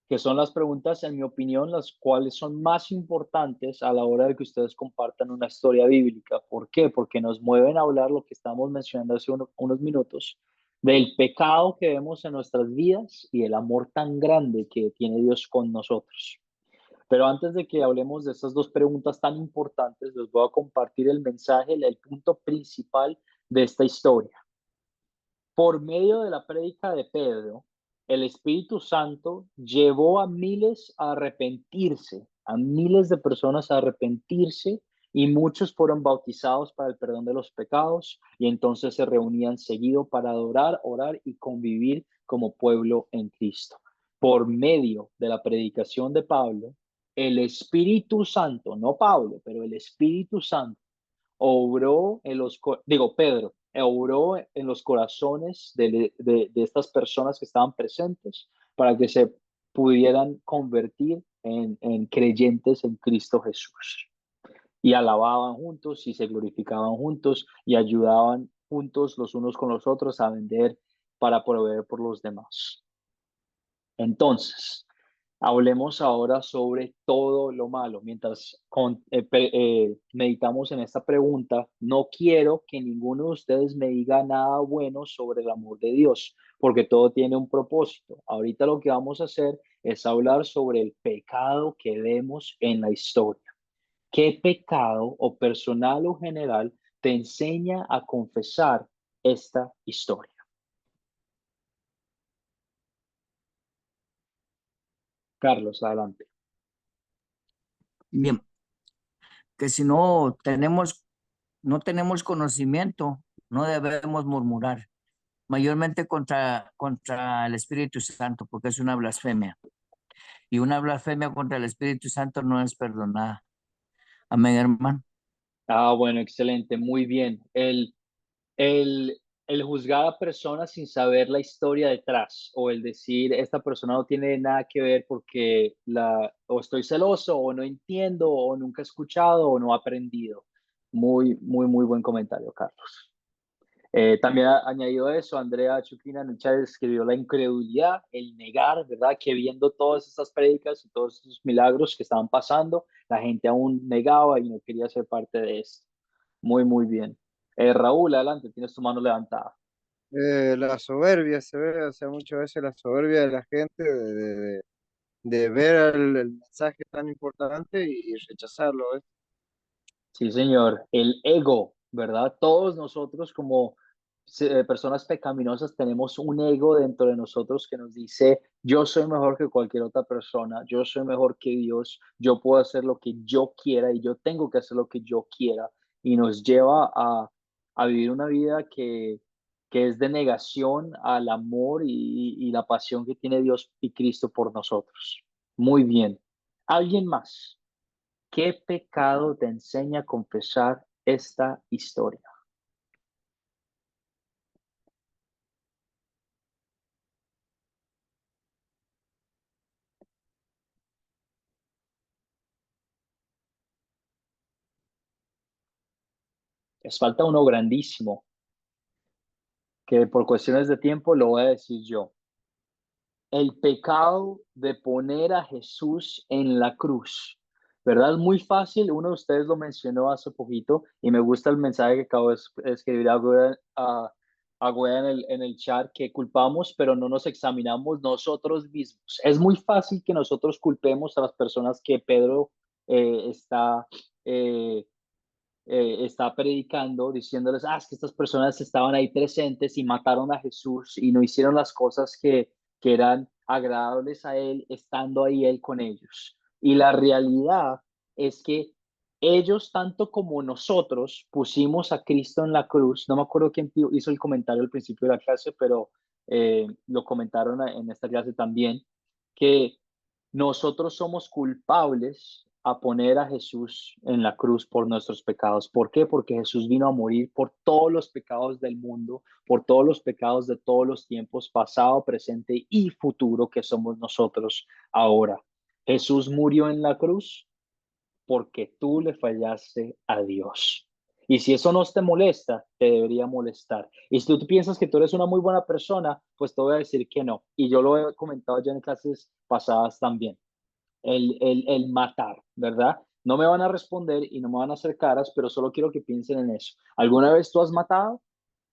A: que son las preguntas, en mi opinión, las cuales son más importantes a la hora de que ustedes compartan una historia bíblica. ¿Por qué? Porque nos mueven a hablar lo que estamos mencionando hace unos minutos, del pecado que vemos en nuestras vidas y el amor tan grande que tiene Dios con nosotros. Pero antes de que hablemos de estas dos preguntas tan importantes, les voy a compartir el mensaje, el punto principal de esta historia. Por medio de la prédica de Pedro, el Espíritu Santo llevó a miles a arrepentirse, a miles de personas a arrepentirse, y muchos fueron bautizados para el perdón de los pecados, y entonces se reunían seguido para adorar, orar y convivir como pueblo en Cristo. Por medio de la predicación de Pablo, el Espíritu Santo, no Pablo, pero el Espíritu Santo obró en Pedro, obró en los corazones de estas personas que estaban presentes para que se pudieran convertir en creyentes en Cristo Jesús. Y alababan juntos y se glorificaban juntos y ayudaban juntos los unos con los otros a vender para proveer por los demás. Entonces, hablemos ahora sobre todo lo malo. Mientras meditamos en esta pregunta, no quiero que ninguno de ustedes me diga nada bueno sobre el amor de Dios, porque todo tiene un propósito. Ahorita lo que vamos a hacer es hablar sobre el pecado que vemos en la historia. ¿Qué pecado o personal o general te enseña a confesar esta historia? Carlos, adelante.
B: Bien, que si no tenemos conocimiento, no debemos murmurar, mayormente contra el Espíritu Santo, porque es una blasfemia. Y una blasfemia contra el Espíritu Santo no es perdonada. Amén, hermano.
A: Bueno, excelente, muy bien. El, el juzgar a personas sin saber la historia detrás, o el decir, esta persona no tiene nada que ver porque o estoy celoso, o no entiendo, o nunca he escuchado, o no he aprendido. Muy, muy, muy buen comentario, Carlos. También añadido eso, Andrea Chuquina en el chat escribió la incredulidad, el negar, ¿verdad? Que viendo todas estas prédicas y todos estos milagros que estaban pasando, la gente aún negaba y no quería ser parte de esto. Muy, muy bien. Raúl, adelante, tienes tu mano levantada.
E: La soberbia se ve, o sea, muchas veces la soberbia de la gente de ver el mensaje tan importante y rechazarlo, ¿ves?
A: Sí, señor. El ego, ¿verdad? Todos nosotros como personas pecaminosas tenemos un ego dentro de nosotros que nos dice, yo soy mejor que cualquier otra persona, yo soy mejor que Dios, yo puedo hacer lo que yo quiera y yo tengo que hacer lo que yo quiera. Y nos lleva a vivir una vida que es de negación al amor y la pasión que tiene Dios y Cristo por nosotros. Muy bien. ¿Alguien más? ¿Qué pecado te enseña a confesar esta historia? Les falta uno grandísimo, que por cuestiones de tiempo lo voy a decir yo. El pecado de poner a Jesús en la cruz. ¿Verdad? Es muy fácil, uno de ustedes lo mencionó hace poquito y me gusta el mensaje que acabo de escribir a en el chat, que culpamos pero no nos examinamos nosotros mismos. Es muy fácil que nosotros culpemos a las personas que Pedro eh, está, eh, está predicando, diciéndoles, es que estas personas estaban ahí presentes y mataron a Jesús y no hicieron las cosas que eran agradables a él, estando ahí él con ellos. Y la realidad es que ellos, tanto como nosotros, pusimos a Cristo en la cruz. No me acuerdo quién hizo el comentario al principio de la clase, pero lo comentaron en esta clase también, que nosotros somos culpables a poner a Jesús en la cruz por nuestros pecados. ¿Por qué? Porque Jesús vino a morir por todos los pecados del mundo, por todos los pecados de todos los tiempos, pasado, presente y futuro, que somos nosotros ahora. Jesús murió en la cruz porque tú le fallaste a Dios. Y si eso no te molesta, te debería molestar. Y si tú piensas que tú eres una muy buena persona, pues te voy a decir que no. Y yo lo he comentado ya en clases pasadas también. El matar, ¿verdad? No me van a responder y no me van a hacer caras, pero solo quiero que piensen en eso. ¿Alguna vez tú has matado?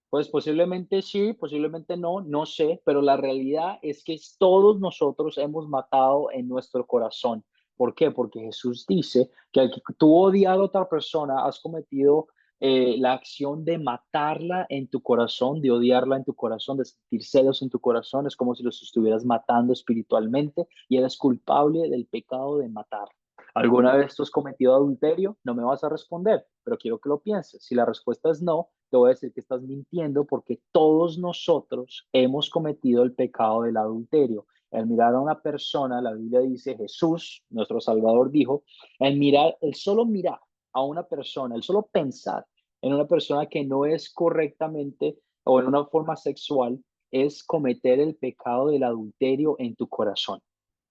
A: Pues posiblemente sí, posiblemente no, no sé, pero la realidad es que todos nosotros hemos matado en nuestro corazón. ¿Por qué? Porque Jesús dice que al que tú odias a otra persona, has cometido la acción de matarla en tu corazón, de odiarla en tu corazón, de sentir celos en tu corazón. Es como si los estuvieras matando espiritualmente y eres culpable del pecado de matar. ¿Alguna vez tú has cometido adulterio? No me vas a responder, pero quiero que lo pienses. Si la respuesta es no, te voy a decir que estás mintiendo porque todos nosotros hemos cometido el pecado del adulterio. El mirar a una persona, la Biblia dice, Jesús, nuestro Salvador, dijo, el solo mirar a una persona, el solo pensar en una persona que no es correctamente o en una forma sexual, es cometer el pecado del adulterio en tu corazón.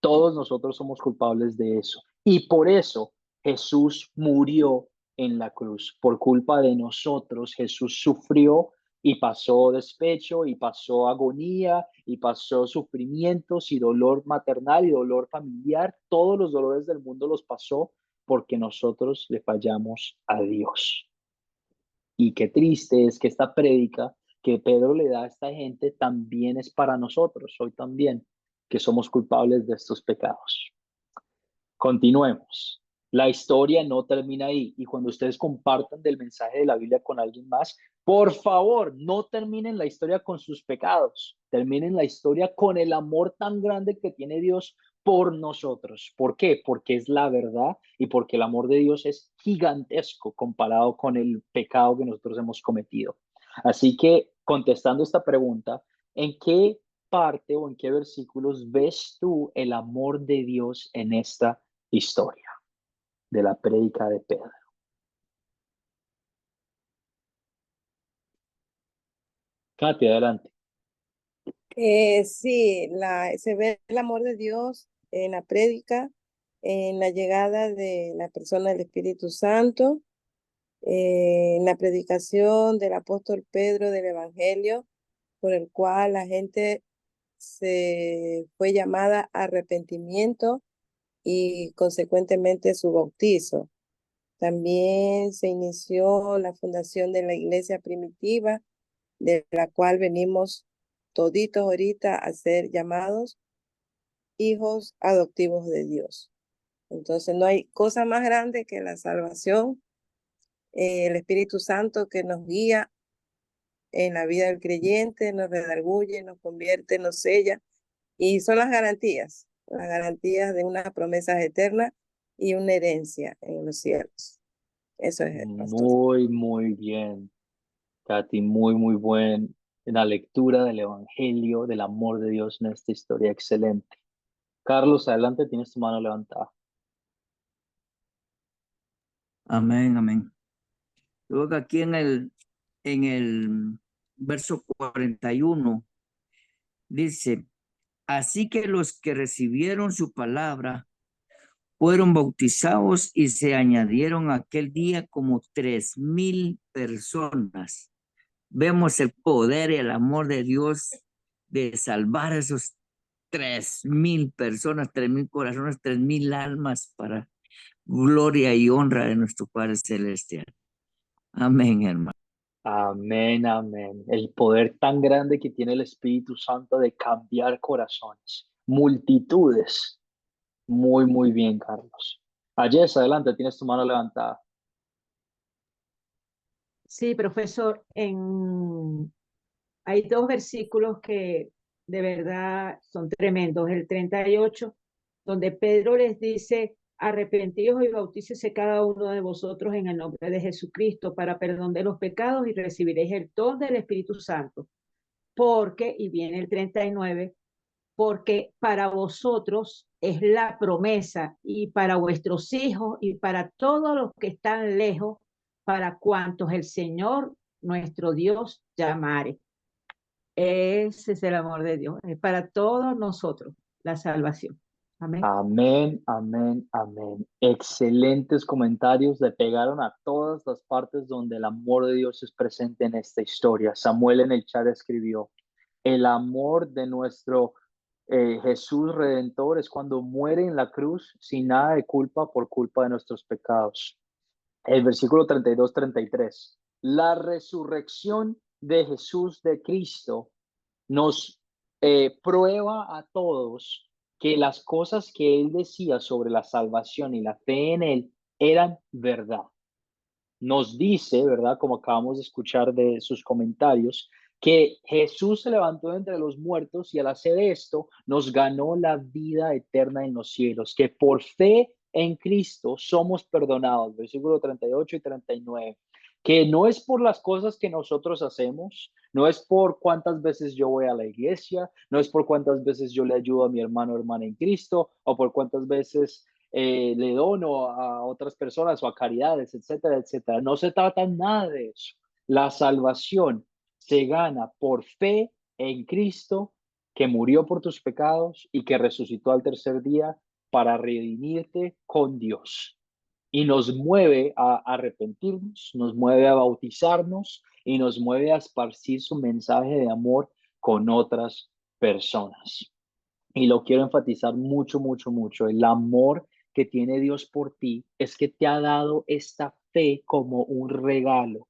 A: Todos nosotros somos culpables de eso. Y por eso Jesús murió en la cruz. Por culpa de nosotros, Jesús sufrió y pasó despecho y pasó agonía y pasó sufrimientos y dolor maternal y dolor familiar. Todos los dolores del mundo los pasó porque nosotros le fallamos a Dios. Y qué triste es que esta prédica que Pedro le da a esta gente también es para nosotros, hoy también, que somos culpables de estos pecados. Continuemos. La historia no termina ahí. Y cuando ustedes compartan del mensaje de la Biblia con alguien más, por favor, no terminen la historia con sus pecados. Terminen la historia con el amor tan grande que tiene Dios por nosotros. ¿Por qué? Porque es la verdad y porque el amor de Dios es gigantesco comparado con el pecado que nosotros hemos cometido. Así que, contestando esta pregunta, ¿en qué parte o en qué versículos ves tú el amor de Dios en esta historia de la prédica de Pedro? Katy, adelante.
D: Sí, se ve el amor de Dios en la prédica, en la llegada de la persona del Espíritu Santo, en la predicación del apóstol Pedro del Evangelio, por el cual la gente se fue llamada a arrepentimiento y consecuentemente su bautizo. También se inició la fundación de la iglesia primitiva, de la cual venimos toditos ahorita a ser llamados hijos adoptivos de Dios. Entonces no hay cosa más grande que la salvación, el Espíritu Santo que nos guía en la vida del creyente, nos redarguye, nos convierte, nos sella, y son las garantías de unas promesas eternas y una herencia en los cielos. Eso es, pastor.
A: Muy, muy bien, Katy, muy, muy buen en la lectura del Evangelio, del amor de Dios en esta historia. Excelente. Carlos, adelante, tienes tu mano levantada.
B: Amén, amén. Luego aquí en el verso 41 dice, así que los que recibieron su palabra fueron bautizados y se añadieron aquel día como 3,000 personas. Vemos el poder y el amor de Dios de salvar a esos 3,000 personas, 3,000 corazones, 3,000 almas para gloria y honra de nuestro Padre Celestial. Amén, hermano.
A: Amén, amén. El poder tan grande que tiene el Espíritu Santo de cambiar corazones, multitudes. Muy, muy bien, Carlos. Ayes, adelante, tienes tu mano levantada.
C: Sí, profesor, hay dos versículos que de verdad son tremendos. El 38, donde Pedro les dice, arrepentíos y bautícese cada uno de vosotros en el nombre de Jesucristo para perdón de los pecados y recibiréis el don del Espíritu Santo. Porque, y viene el 39, porque para vosotros es la promesa y para vuestros hijos y para todos los que están lejos, para cuantos el Señor nuestro Dios llamare. Ese es el amor de Dios, es para todos nosotros la salvación. Amén.
A: Amén, amén, amén. Excelentes comentarios. Le pegaron a todas las partes donde el amor de Dios es presente en esta historia. Samuel en el chat escribió, el amor de nuestro Jesús Redentor es cuando muere en la cruz sin nada de culpa por culpa de nuestros pecados. El versículo 32-33. La resurrección de Jesús de Cristo nos prueba a todos que las cosas que él decía sobre la salvación y la fe en él eran verdad. Nos dice, ¿verdad? Como acabamos de escuchar de sus comentarios, que Jesús se levantó entre los muertos y al hacer esto nos ganó la vida eterna en los cielos, que por fe en Cristo somos perdonados, versículo 38 y 39, que no es por las cosas que nosotros hacemos, no es por cuántas veces yo voy a la iglesia, no es por cuántas veces yo le ayudo a mi hermano o hermana en Cristo, o por cuántas veces le dono a otras personas o a caridades, etcétera, etcétera. No se trata nada de eso. La salvación se gana por fe en Cristo, que murió por tus pecados y que resucitó al tercer día para redimirte con Dios. Y nos mueve a arrepentirnos, nos mueve a bautizarnos y nos mueve a esparcir su mensaje de amor con otras personas. Y lo quiero enfatizar mucho, mucho, mucho. El amor que tiene Dios por ti es que te ha dado esta fe como un regalo.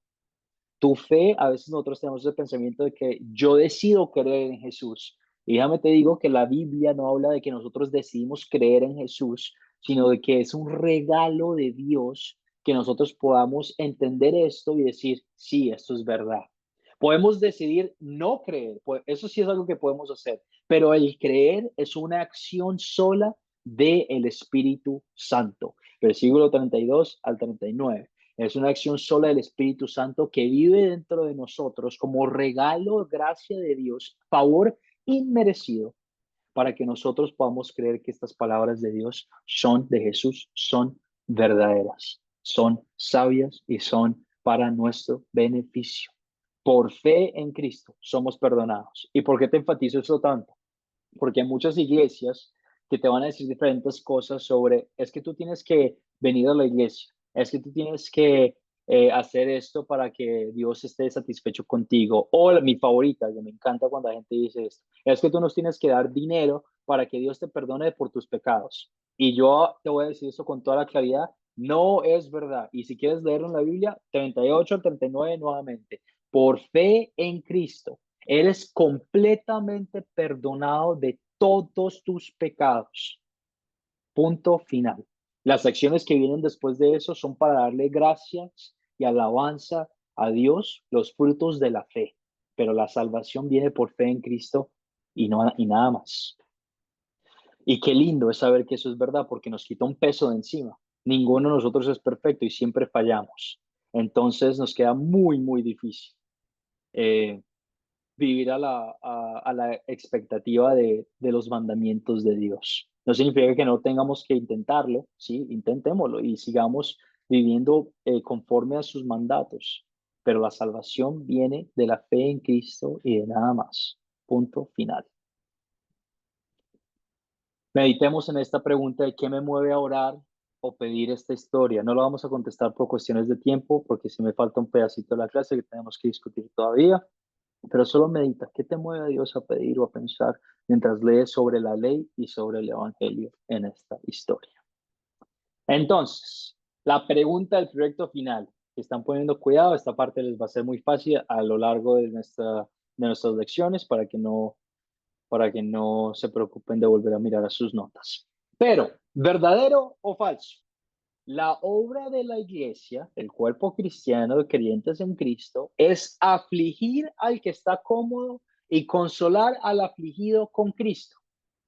A: Tu fe, a veces nosotros tenemos el pensamiento de que yo decido creer en Jesús. Y déjame te digo que la Biblia no habla de que nosotros decidimos creer en Jesús, sino de que es un regalo de Dios que nosotros podamos entender esto y decir, sí, esto es verdad. Podemos decidir no creer, pues eso sí es algo que podemos hacer, pero el creer es una acción sola del Espíritu Santo. Versículo 32-39. Es una acción sola del Espíritu Santo que vive dentro de nosotros como regalo, gracia de Dios, favor inmerecido, para que nosotros podamos creer que estas palabras de Dios son de Jesús, son verdaderas, son sabias y son para nuestro beneficio. Por fe en Cristo somos perdonados. ¿Y por qué te enfatizo eso tanto? Porque hay muchas iglesias que te van a decir diferentes cosas sobre, es que tú tienes que venir a la iglesia, es que tú tienes que hacer esto para que Dios esté satisfecho contigo. O mi favorita, que me encanta cuando la gente dice esto, es que tú nos tienes que dar dinero para que Dios te perdone por tus pecados. Y yo te voy a decir eso con toda la claridad, no es verdad. Y si quieres leerlo en la Biblia, 38-39 nuevamente. Por fe en Cristo eres completamente perdonado de todos tus pecados. Punto final. Las acciones que vienen después de eso son para darle gracias y alabanza a Dios, los frutos de la fe. Pero la salvación viene por fe en Cristo y nada más. Y qué lindo es saber que eso es verdad porque nos quita un peso de encima. Ninguno de nosotros es perfecto y siempre fallamos. Entonces nos queda muy, muy difícil. Vivir a la expectativa de los mandamientos de Dios. No significa que no tengamos que intentarlo, sí, intentémoslo y sigamos viviendo conforme a sus mandatos, pero la salvación viene de la fe en Cristo y de nada más. Punto final. Meditemos en esta pregunta de qué me mueve a orar o pedir esta historia. No lo vamos a contestar por cuestiones de tiempo, porque si me falta un pedacito de la clase que tenemos que discutir todavía. Pero solo medita, ¿qué te mueve a Dios a pedir o a pensar mientras lees sobre la ley y sobre el Evangelio en esta historia? Entonces, la pregunta del proyecto final, que están poniendo cuidado, esta parte les va a ser muy fácil a lo largo de nuestras lecciones para que no se preocupen de volver a mirar a sus notas. Pero, ¿verdadero o falso? La obra de la iglesia, el cuerpo cristiano de creyentes en Cristo, es afligir al que está cómodo y consolar al afligido con Cristo.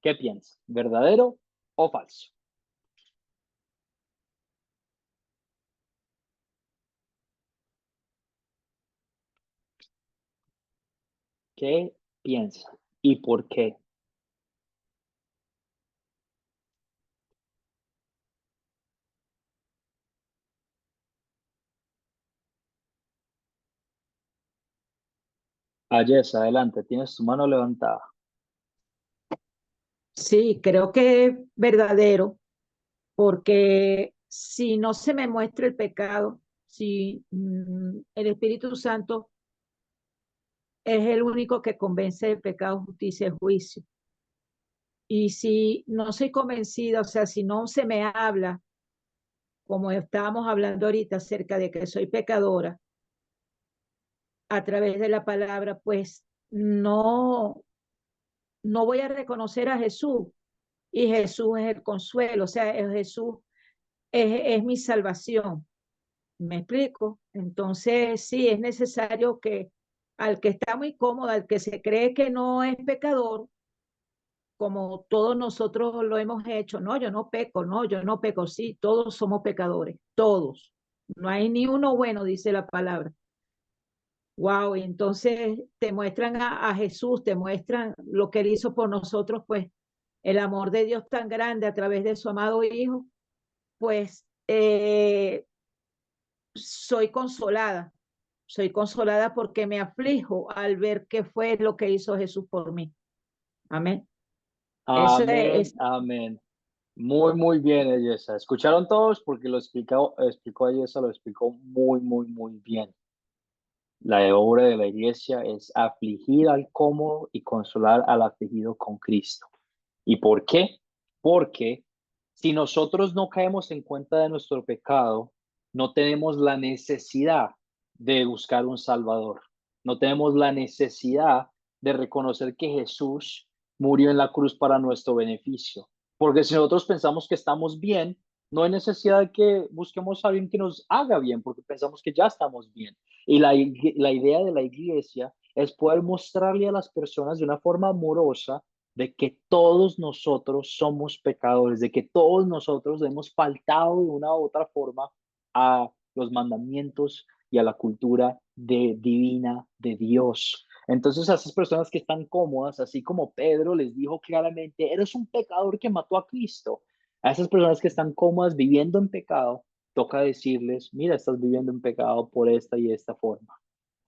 A: ¿Qué piensa? ¿Verdadero o falso? ¿Qué piensa? ¿Y por qué? Ayes, adelante, tienes tu mano levantada.
C: Sí, creo que es verdadero, porque si no se me muestra el pecado, si el Espíritu Santo es el único que convence de pecado, justicia y juicio. Y si no soy convencida, o sea, si no se me habla, como estábamos hablando ahorita acerca de que soy pecadora a través de la palabra, pues no voy a reconocer a Jesús. Y Jesús es el consuelo, o sea, Jesús es mi salvación. ¿Me explico? Entonces, sí, es necesario que al que está muy cómodo, al que se cree que no es pecador, como todos nosotros lo hemos hecho, no, yo no peco, no, yo no peco, sí, todos somos pecadores, todos. No hay ni uno bueno, dice la palabra. Wow, y entonces te muestran a Jesús, te muestran lo que él hizo por nosotros, pues el amor de Dios tan grande a través de su amado Hijo, pues soy consolada porque me aflijo al ver qué fue lo que hizo Jesús por mí. Amén. Eso
A: Amén,
C: es,
A: amén. Muy, muy bien, Ayesa. ¿Escucharon todos? Porque explicó Ayesa, lo explicó muy, muy, muy bien. La obra de la iglesia es afligir al cómodo y consolar al afligido con Cristo. ¿Y por qué? Porque si nosotros no caemos en cuenta de nuestro pecado, no tenemos la necesidad de buscar un Salvador. No tenemos la necesidad de reconocer que Jesús murió en la cruz para nuestro beneficio. Porque si nosotros pensamos que estamos bien, no hay necesidad de que busquemos a alguien que nos haga bien, porque pensamos que ya estamos bien. Y la idea de la iglesia es poder mostrarle a las personas de una forma amorosa de que todos nosotros somos pecadores, de que todos nosotros hemos faltado de una u otra forma a los mandamientos y a la cultura divina de Dios. Entonces a esas personas que están cómodas, así como Pedro les dijo claramente, eres un pecador que mató a Cristo. A esas personas que están cómodas viviendo en pecado, toca decirles, mira, estás viviendo en pecado por esta y esta forma.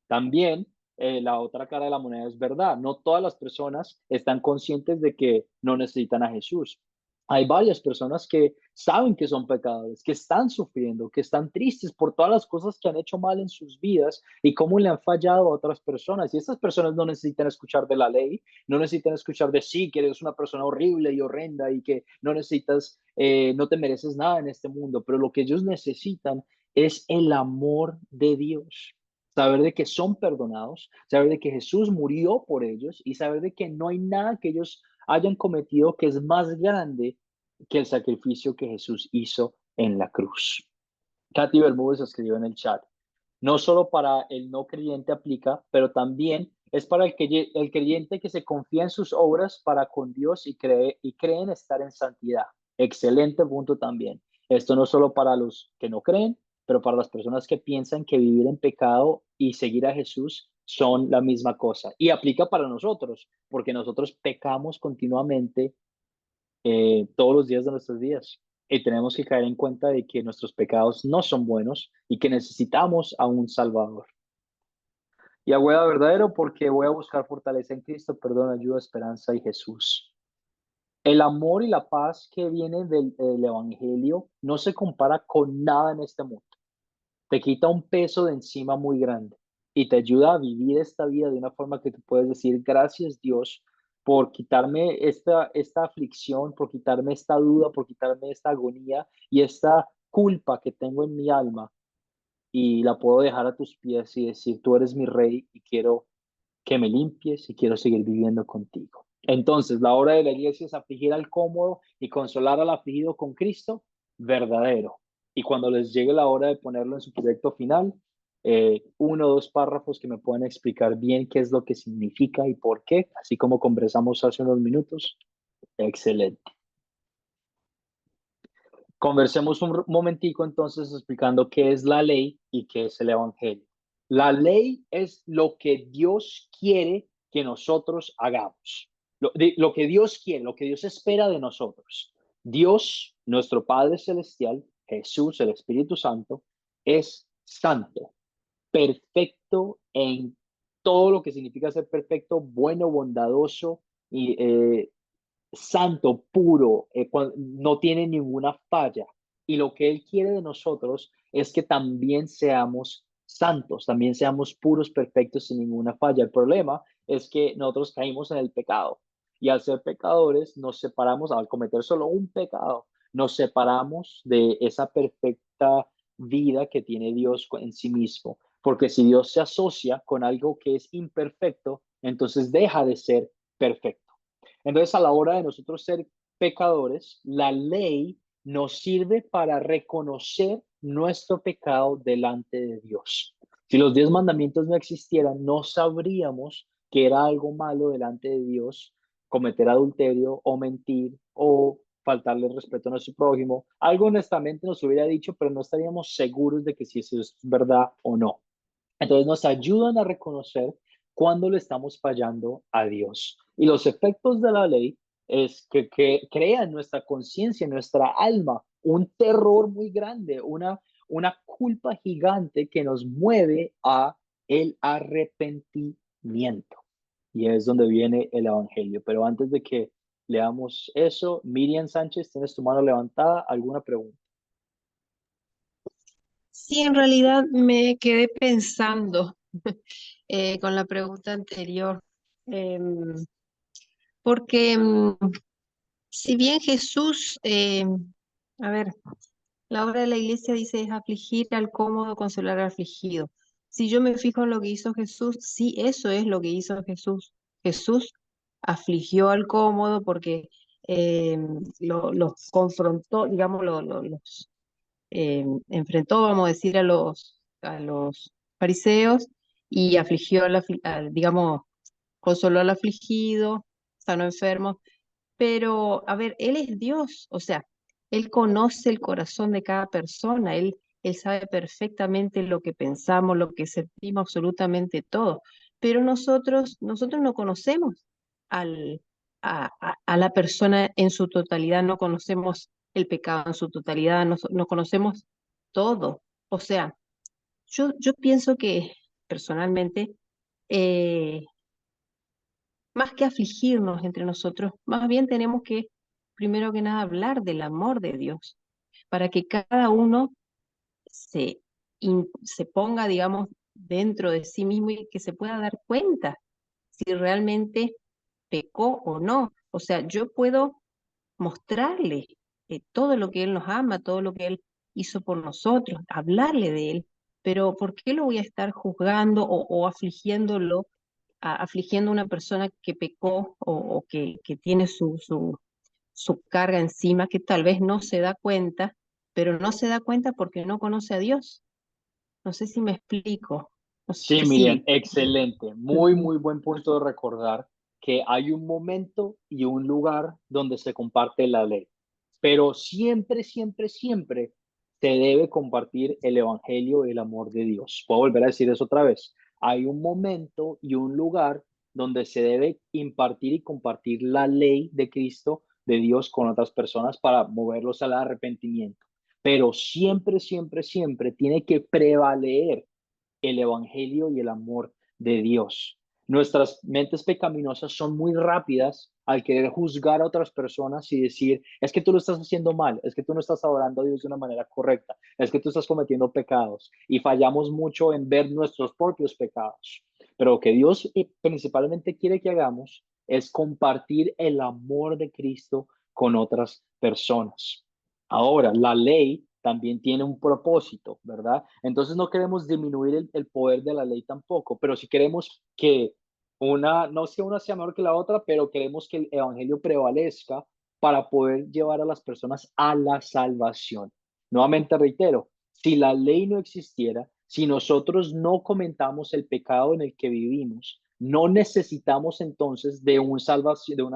A: También la otra cara de la moneda es verdad. No todas las personas están conscientes de que no necesitan a Jesús. Hay varias personas que saben que son pecadores, que están sufriendo, que están tristes por todas las cosas que han hecho mal en sus vidas y cómo le han fallado a otras personas. Y estas personas no necesitan escuchar de la ley, no necesitan escuchar de sí, que eres una persona horrible y horrenda y que no necesitas, no te mereces nada en este mundo, pero lo que ellos necesitan es el amor de Dios, saber de que son perdonados, saber de que Jesús murió por ellos y saber de que no hay nada que ellos hayan cometido que es más grande que el sacrificio que Jesús hizo en la cruz. Katy Bermúdez escribió en el chat, no solo para el no creyente aplica, pero también es para el creyente que se confía en sus obras para con Dios y cree en estar en santidad. Excelente punto también. Esto no solo para los que no creen, pero para las personas que piensan que vivir en pecado y seguir a Jesús son la misma cosa. Y aplica para nosotros, porque nosotros pecamos continuamente todos los días de nuestros días. Y tenemos que caer en cuenta de que nuestros pecados no son buenos y que necesitamos a un Salvador. Y agüeda verdadero porque voy a buscar fortaleza en Cristo, perdón, ayuda, esperanza y Jesús. El amor y la paz que viene del Evangelio no se compara con nada en este mundo. Te quita un peso de encima muy grande y te ayuda a vivir esta vida de una forma que tú puedes decir, gracias Dios por quitarme esta aflicción, por quitarme esta duda, por quitarme esta agonía y esta culpa que tengo en mi alma y la puedo dejar a tus pies y decir, tú eres mi rey y quiero que me limpies y quiero seguir viviendo contigo. Entonces, la obra de la iglesia es afligir al cómodo y consolar al afligido con Cristo, verdadero. Y cuando les llegue la hora de ponerlo en su proyecto final, uno o dos párrafos que me puedan explicar bien qué es lo que significa y por qué, así como conversamos hace unos minutos. Excelente. Conversemos un momentico entonces explicando qué es la ley y qué es el evangelio. La ley es lo que Dios quiere que nosotros hagamos. Lo que Dios quiere, lo que Dios espera de nosotros. Dios, nuestro Padre Celestial, Jesús, el Espíritu Santo, es santo, perfecto en todo lo que significa ser perfecto, bueno, bondadoso y santo, puro, no tiene ninguna falla. Y lo que Él quiere de nosotros es que también seamos santos, también seamos puros, perfectos, sin ninguna falla. El problema es que nosotros caímos en el pecado y al ser pecadores nos separamos, al cometer solo un pecado, nos separamos de esa perfecta vida que tiene Dios en sí mismo. Porque si Dios se asocia con algo que es imperfecto, entonces deja de ser perfecto. Entonces, a la hora de nosotros ser pecadores, la ley nos sirve para reconocer nuestro pecado delante de Dios. Si los 10 mandamientos no existieran, no sabríamos que era algo malo delante de Dios cometer adulterio o mentir o faltarle respeto a nuestro prójimo. Algo honestamente nos hubiera dicho, pero no estaríamos seguros de que si eso es verdad o no. Entonces nos ayudan a reconocer cuando le estamos fallando a Dios. Y los efectos de la ley es que crea en nuestra conciencia, en nuestra alma, un terror muy grande, una culpa gigante que nos mueve a el arrepentimiento. Y es donde viene el evangelio. Pero antes de que leamos eso, Miriam Sánchez, tienes tu mano levantada. ¿Alguna pregunta?
G: Sí, en realidad me quedé pensando con la pregunta anterior, em, porque si bien Jesús, a ver, la obra de la iglesia dice es afligir al cómodo, consolar al afligido. Si yo me fijo en lo que hizo Jesús, sí, eso es lo que hizo Jesús. Jesús afligió al cómodo porque los confrontó, digamos, los enfrentó, vamos a decir, a los fariseos y afligió, digamos, consoló al afligido, sanó enfermos, pero, a ver, Él es Dios, o sea, Él conoce el corazón de cada persona, Él sabe perfectamente lo que pensamos, lo que sentimos, absolutamente todo, pero nosotros no conocemos al, a la persona en su totalidad, no conocemos el pecado en su totalidad, no conocemos todo. O sea, yo pienso que personalmente, eh, más que afligirnos entre nosotros, más bien tenemos que, primero que nada, hablar del amor de Dios, para que cada uno se ponga, digamos, dentro de sí mismo y que se pueda dar cuenta si realmente pecó o no. O sea, yo puedo mostrarle todo lo que Él nos ama, todo lo que Él hizo por nosotros, hablarle de Él, pero ¿por qué lo voy a estar juzgando o afligiéndolo, afligiendo a una persona que pecó o que tiene su carga encima, que tal vez no se da cuenta, pero no se da cuenta porque no conoce a Dios? No sé si me explico. No
A: Sí,
G: sé
A: Miriam,
G: si...
A: excelente. Muy, muy buen punto de recordar que hay un momento y un lugar donde se comparte la ley, pero siempre, siempre, siempre se debe compartir el evangelio y el amor de Dios. Puedo volver a decir eso otra vez. Hay un momento y un lugar donde se debe impartir y compartir la ley de Cristo, de Dios, con otras personas para moverlos al arrepentimiento. Pero siempre, siempre, siempre tiene que prevalecer el evangelio y el amor de Dios. Nuestras mentes pecaminosas son muy rápidas al querer juzgar a otras personas y decir, es que tú lo estás haciendo mal, es que tú no estás adorando a Dios de una manera correcta, es que tú estás cometiendo pecados y fallamos mucho en ver nuestros propios pecados. Pero lo que Dios principalmente quiere que hagamos es compartir el amor de Cristo con otras personas. Ahora, la ley también tiene un propósito, ¿verdad? Entonces no queremos disminuir el poder de la ley tampoco, pero si queremos que no sea una sea mejor que la otra, pero queremos que el evangelio prevalezca para poder llevar a las personas a la salvación. Nuevamente reitero, si la ley no existiera, si nosotros no comentamos el pecado en el que vivimos, no necesitamos entonces de una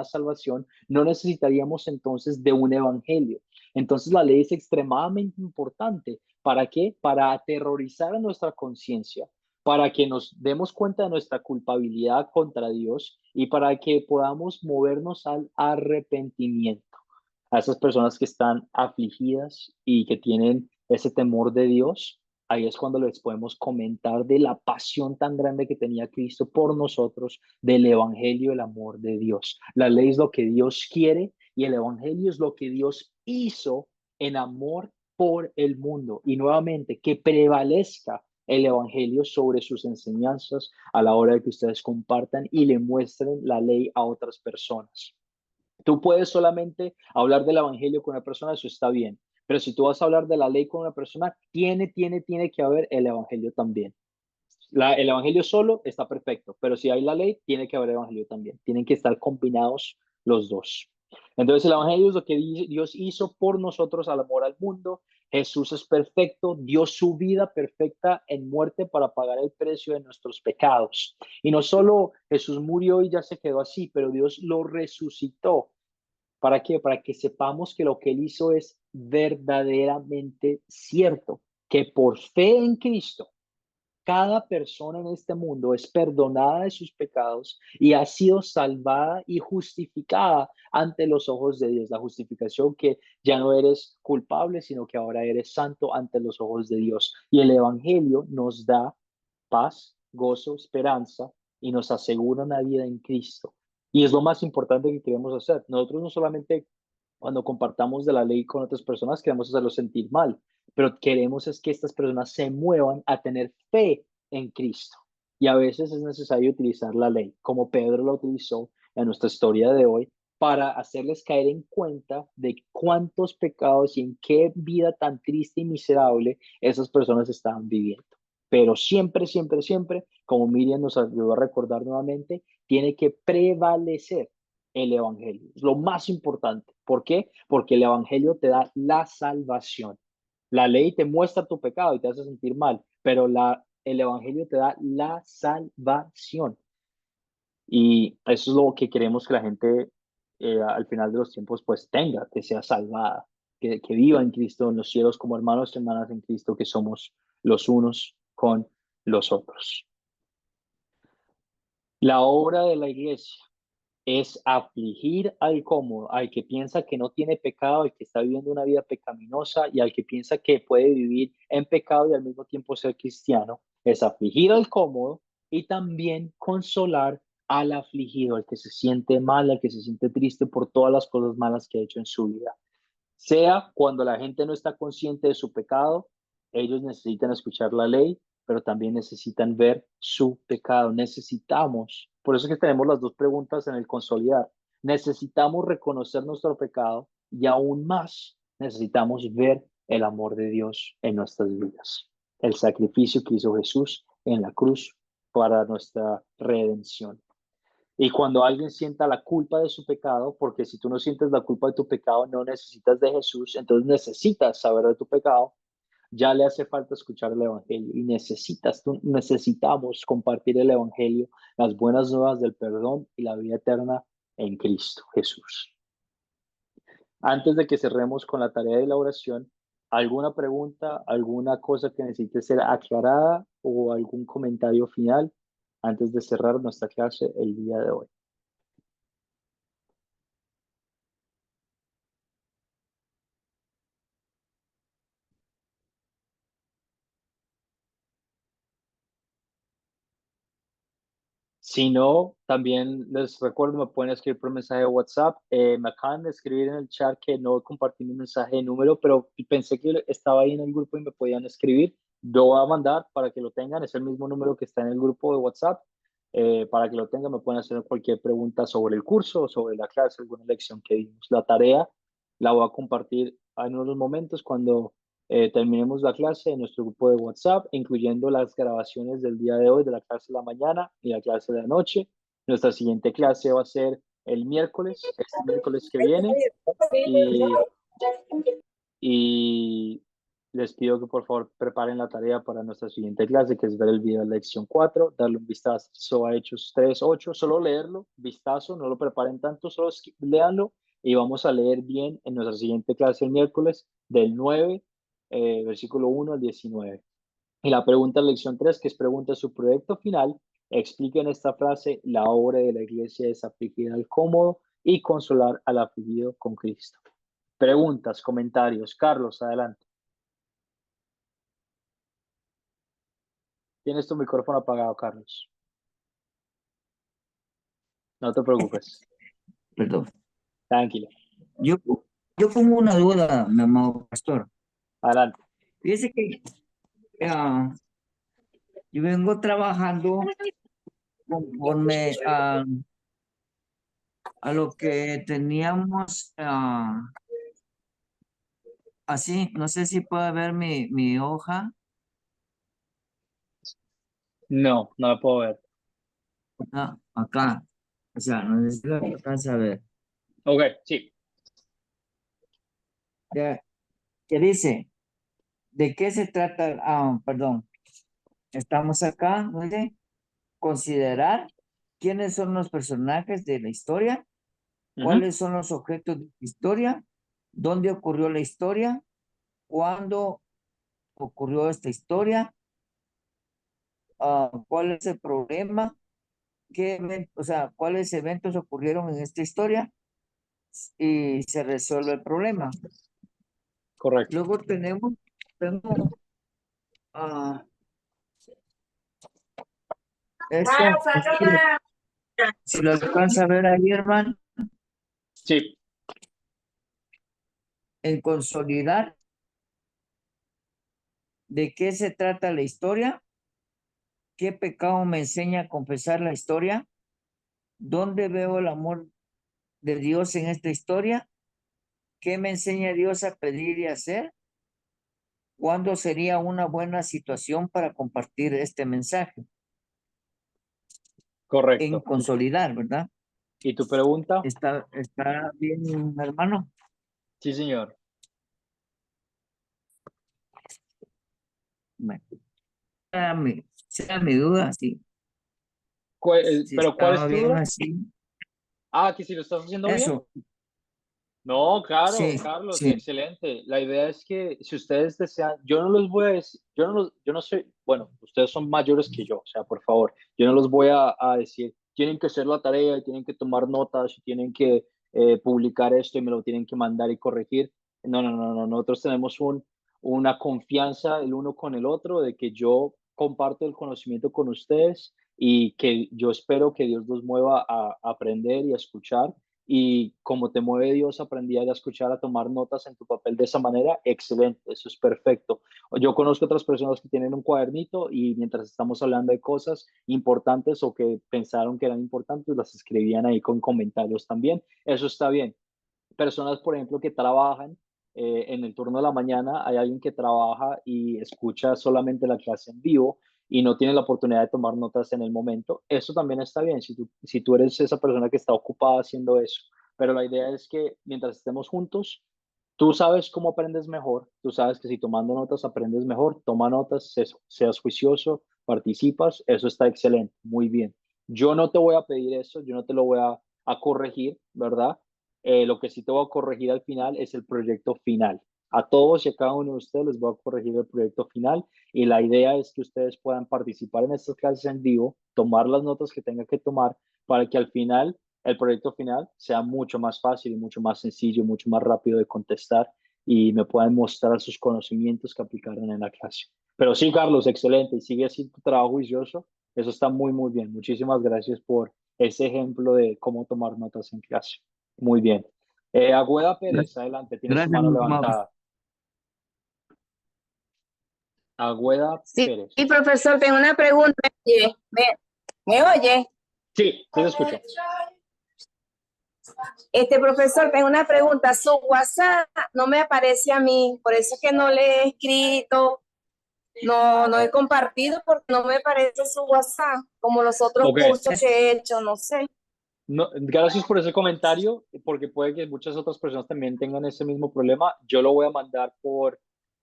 A: salvación, no necesitaríamos entonces de un evangelio. Entonces la ley es extremadamente importante. ¿Para qué? Para aterrorizar a nuestra conciencia, para que nos demos cuenta de nuestra culpabilidad contra Dios y para que podamos movernos al arrepentimiento. A esas personas que están afligidas y que tienen ese temor de Dios, ahí es cuando les podemos comentar de la pasión tan grande que tenía Cristo por nosotros, del evangelio, el amor de Dios. La ley es lo que Dios quiere y el evangelio es lo que Dios hizo en amor por el mundo. Y nuevamente, que prevalezca el evangelio sobre sus enseñanzas a la hora de que ustedes compartan y le muestren la ley a otras personas. Tú puedes solamente hablar del evangelio con una persona, eso está bien. Pero si tú vas a hablar de la ley con una persona, tiene que haber el evangelio también. El evangelio solo está perfecto, pero si hay la ley, tiene que haber el evangelio también. Tienen que estar combinados los dos. Entonces, el evangelio es lo que Dios hizo por nosotros al amor al mundo. Jesús es perfecto, dio su vida perfecta en muerte para pagar el precio de nuestros pecados. Y no solo Jesús murió y ya se quedó así, pero Dios lo resucitó. ¿Para qué? Para que sepamos que lo que Él hizo es verdaderamente cierto, que por fe en Cristo, cada persona en este mundo es perdonada de sus pecados y ha sido salvada y justificada ante los ojos de Dios. La justificación que ya no eres culpable, sino que ahora eres santo ante los ojos de Dios. Y el Evangelio nos da paz, gozo, esperanza y nos asegura una vida en Cristo. Y es lo más importante que queremos hacer. Nosotros no solamente cuando compartamos de la ley con otras personas queremos hacerlos sentir mal, pero queremos es que estas personas se muevan a tener fe en Cristo. Y a veces es necesario utilizar la ley, como Pedro la utilizó en nuestra historia de hoy, para hacerles caer en cuenta de cuántos pecados y en qué vida tan triste y miserable esas personas estaban viviendo. Pero siempre, siempre, siempre, como Miriam nos ayudó a recordar nuevamente, tiene que prevalecer el evangelio. Es lo más importante. ¿Por qué? Porque el evangelio te da la salvación. La ley te muestra tu pecado y te hace sentir mal, pero el evangelio te da la salvación. Y eso es lo que queremos que la gente al final de los tiempos pues tenga, que sea salvada, que viva en Cristo en los cielos como hermanos y hermanas en Cristo, que somos los unos con los otros. La obra de la iglesia es afligir al cómodo, al que piensa que no tiene pecado, al que está viviendo una vida pecaminosa y al que piensa que puede vivir en pecado y al mismo tiempo ser cristiano. Es afligir al cómodo y también consolar al afligido, al que se siente mal, al que se siente triste por todas las cosas malas que ha hecho en su vida. Sea cuando la gente no está consciente de su pecado, ellos necesitan escuchar la ley, pero también necesitan ver su pecado. Necesitamos, por eso es que tenemos las dos preguntas en el consolidar. Necesitamos reconocer nuestro pecado y aún más necesitamos ver el amor de Dios en nuestras vidas. El sacrificio que hizo Jesús en la cruz para nuestra redención. Y cuando alguien sienta la culpa de su pecado, porque si tú no sientes la culpa de tu pecado, no necesitas de Jesús, entonces necesitas saber de tu pecado, ya le hace falta escuchar el Evangelio y necesitamos compartir el Evangelio, las buenas nuevas del perdón y la vida eterna en Cristo Jesús. Antes de que cerremos con la tarea de la oración, ¿alguna pregunta, alguna cosa que necesite ser aclarada o algún comentario final antes de cerrar nuestra clase el día de hoy? Si no, también les recuerdo, me pueden escribir por mensaje de WhatsApp. Me acaban de escribir en el chat que no compartí mi mensaje de número, pero pensé que estaba ahí en el grupo y me podían escribir. Lo voy a mandar para que lo tengan. Es el mismo número que está en el grupo de WhatsApp. Para que lo tengan, me pueden hacer cualquier pregunta sobre el curso, sobre la clase, alguna lección que dimos. La tarea la voy a compartir en unos momentos cuando terminemos la clase en nuestro grupo de WhatsApp, incluyendo las grabaciones del día de hoy, de la clase de la mañana y la clase de la noche. Nuestra siguiente clase va a ser el miércoles, este miércoles que viene. Y les pido que por favor preparen la tarea para nuestra siguiente clase, que es ver el video de lección 4, darle un vistazo a Hechos 3:8, solo leerlo, vistazo, no lo preparen tanto, solo léanlo y vamos a leer bien en nuestra siguiente clase el miércoles del 9, versículo 1 al 19. Y la pregunta de lección 3, que es pregunta su proyecto final, explica en esta frase: la obra de la iglesia es afligir al cómodo y consolar al afligido con Cristo. Preguntas, comentarios. Carlos, adelante. Tienes tu micrófono apagado, Carlos. No te preocupes.
B: Perdón.
A: Tranquilo.
B: Yo pongo una duda, mi amado pastor.
A: Adelante.
B: Fíjese que yo vengo trabajando conforme a lo que teníamos así. No sé si puede ver mi hoja.
A: No, no lo puedo ver.
B: Acá. O sea, no sé si lo alcanza a ver.
A: Ok, sí.
B: Ya, ¿qué dice? ¿De qué se trata? Perdón. Estamos acá, ¿no dice? Considerar quiénes son los personajes de la historia, cuáles son los objetos de la historia, dónde ocurrió la historia, cuándo ocurrió esta historia, cuál es el problema, o sea, cuáles eventos ocurrieron en esta historia y se resuelve el problema.
A: Correcto.
B: Luego tengo si lo alcanza a ver ahí, hermano,
A: Sí,
B: en consolidar de qué se trata la historia, qué pecado me enseña a confesar la historia, dónde veo el amor de Dios en esta historia, qué me enseña Dios a pedir y hacer, cuándo sería una buena situación para compartir este mensaje.
A: correcto.
B: En consolidar, ¿verdad?
A: ¿Y tu pregunta?
B: ¿Está bien, hermano?
A: Sí, señor.
B: Bueno, sea mi duda, sí. Si
A: ¿Pero cuál es
B: estaba
A: tu
B: bien
A: duda?
B: así.
A: Que si lo estás haciendo bien.
B: Eso,
A: No, claro,
B: sí,
A: Carlos,
B: sí.
A: excelente. La idea es que si ustedes desean, yo no los voy a decir, yo no soy, bueno, ustedes son mayores que yo, o sea, por favor, yo no los voy a decir, tienen que hacer la tarea y tienen que tomar notas y tienen que publicar esto y me lo tienen que mandar y corregir. No, no, no, no, nosotros tenemos una confianza el uno con el otro de que yo comparto el conocimiento con ustedes y que yo espero que Dios los mueva a aprender y a escuchar y como te mueve Dios, aprendí a escuchar, a tomar notas en tu papel de esa manera, excelente, eso es perfecto. Yo conozco otras personas que tienen un cuadernito y mientras estamos hablando de cosas importantes o que pensaron que eran importantes, las escribían ahí con comentarios también, eso está bien. Personas, por ejemplo, que trabajan en el turno de la mañana, hay alguien que trabaja y escucha solamente la clase en vivo y no tiene la oportunidad de tomar notas en el momento, eso también está bien, si tú eres esa persona que está ocupada haciendo eso. Pero la idea es que mientras estemos juntos, tú sabes cómo aprendes mejor, tú sabes que si tomando notas aprendes mejor, toma notas, seas juicioso, participas, eso está excelente, muy bien. Yo no te voy a pedir eso, yo no te lo voy a corregir, ¿verdad? Lo que sí te voy a corregir al final es el proyecto final. A todos y a cada uno de ustedes les voy a corregir el proyecto final y la idea es que ustedes puedan participar en estas clases en vivo, tomar las notas que tengan que tomar para que al final, el proyecto final sea mucho más fácil y mucho más sencillo, mucho más rápido de contestar y me puedan mostrar sus conocimientos que aplicaron en la clase. Pero sí, Carlos, excelente y sigue así tu trabajo juicioso. Eso está muy, muy bien. Muchísimas gracias por ese ejemplo de cómo tomar notas en clase. Muy bien. Agüeda Pérez, adelante, tienes tu
B: Gracias,
A: mano
B: mi amado.
A: levantada. Agüeda
H: Sí,
A: Pérez.
H: profesor, tengo una pregunta. ¿Me oye?
A: Sí, sí te escucho.
H: Profesor, tengo una pregunta. Su WhatsApp no me aparece a mí, por eso es que no le he escrito, no he compartido porque no me aparece su WhatsApp, como los otros
A: Ok.
H: cursos que he hecho, no sé.
A: No, gracias por ese comentario, porque puede que muchas otras personas también tengan ese mismo problema. Yo lo voy a mandar por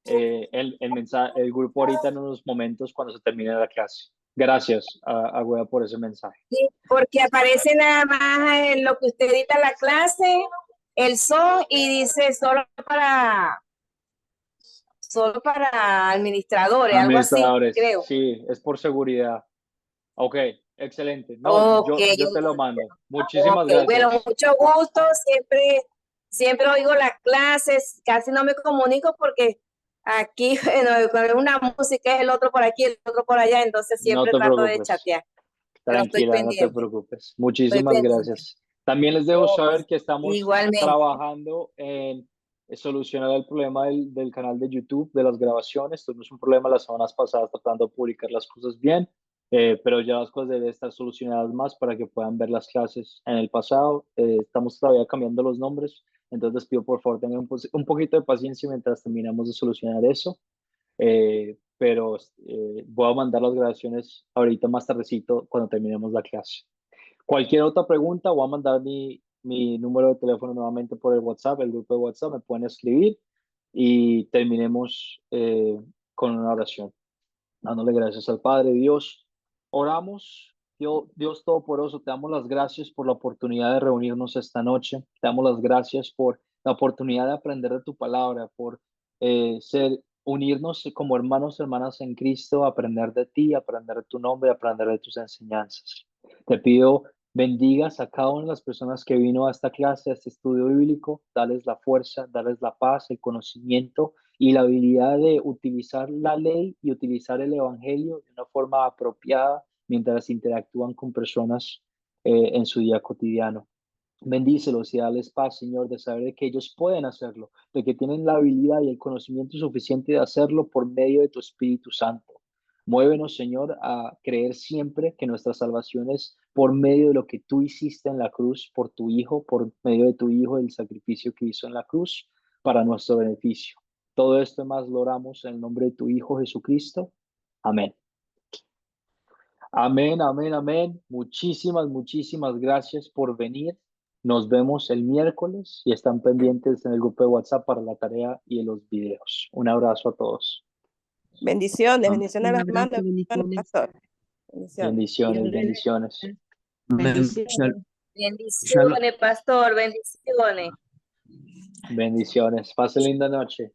A: el grupo ahorita en unos momentos cuando se termine la clase. Gracias, Agüeda, por ese mensaje.
H: Sí, porque aparece nada más en lo que usted edita en la clase, el son, y dice solo para administradores, algo así,
A: Administradores,
H: creo.
A: sí, es por seguridad. Ok, excelente. No,
H: Ok,
A: yo te lo mando. Muchísimas
H: bueno,
A: gracias.
H: mucho gusto, siempre oigo las clases, casi no me comunico porque Aquí, bueno, con una música es el otro por aquí, el otro por allá, entonces
A: No
H: siempre
A: te
H: trato de
A: preocupes.
H: chatear, pero estoy
A: Tranquila, no te
H: pendiente,
A: preocupes.
H: estoy
A: Muchísimas
H: pendiente.
A: gracias. También les dejo
H: Ok,
A: saber que estamos
H: igualmente.
A: trabajando en solucionar el problema del canal de YouTube, de las grabaciones. Tuvimos un problema las semanas pasadas tratando de publicar las cosas bien, pero ya las cosas deben estar solucionadas más para que puedan ver las clases en el pasado. Estamos todavía cambiando los nombres, entonces les pido por favor tengan un poquito de paciencia mientras terminamos de solucionar eso. Pero voy a mandar las grabaciones ahorita más tardecito cuando terminemos la clase. Cualquier otra pregunta, voy a mandar mi número de teléfono nuevamente por el WhatsApp, el grupo de WhatsApp, me pueden escribir y terminemos con una oración. Dándole gracias al Padre Dios. Oramos. Dios Todopoderoso, te damos las gracias por la oportunidad de reunirnos esta noche. Te damos las gracias por la oportunidad de aprender de tu palabra, por unirnos como hermanos, hermanas en Cristo, aprender de ti, aprender de tu nombre, aprender de tus enseñanzas. Te pido bendigas a cada una de las personas que vino a esta clase, a este estudio bíblico, dales la fuerza, dales la paz, el conocimiento y la habilidad de utilizar la ley y utilizar el evangelio de una forma apropiada mientras interactúan con personas en su día cotidiano. Bendícelos y dales paz, Señor, de saber que ellos pueden hacerlo, de que tienen la habilidad y el conocimiento suficiente de hacerlo por medio de tu Espíritu Santo. Muévenos, Señor, a creer siempre que nuestra salvación es por medio de lo que tú hiciste en la cruz, por tu Hijo, por medio de tu Hijo, el sacrificio que hizo en la cruz para nuestro beneficio. Todo esto y más lo oramos en el nombre de tu Hijo Jesucristo. Amén. Amén, amén, amén. Muchísimas gracias por venir. Nos vemos el miércoles y están pendientes en el grupo de WhatsApp para la tarea y los videos. Un abrazo a todos.
D: Bendiciones, bendiciones a
G: Un
D: las
G: abrazo,
D: hermanas,
G: bendiciones.
D: pastor. Bendiciones.
A: Bendiciones,
C: Dios le
A: bendiciones.
C: bendiga.
B: Amén.
C: Bendiciones.
B: Shalom.
H: Bendiciones, pastor, bendiciones.
A: Bendiciones. Pasen linda noche.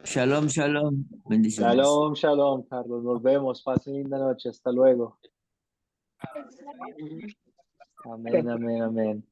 B: Shalom, shalom. Bendiciones.
A: Shalom, shalom, Carlos. Nos vemos. Pasen linda noche. Hasta luego. Amén, amén, amén.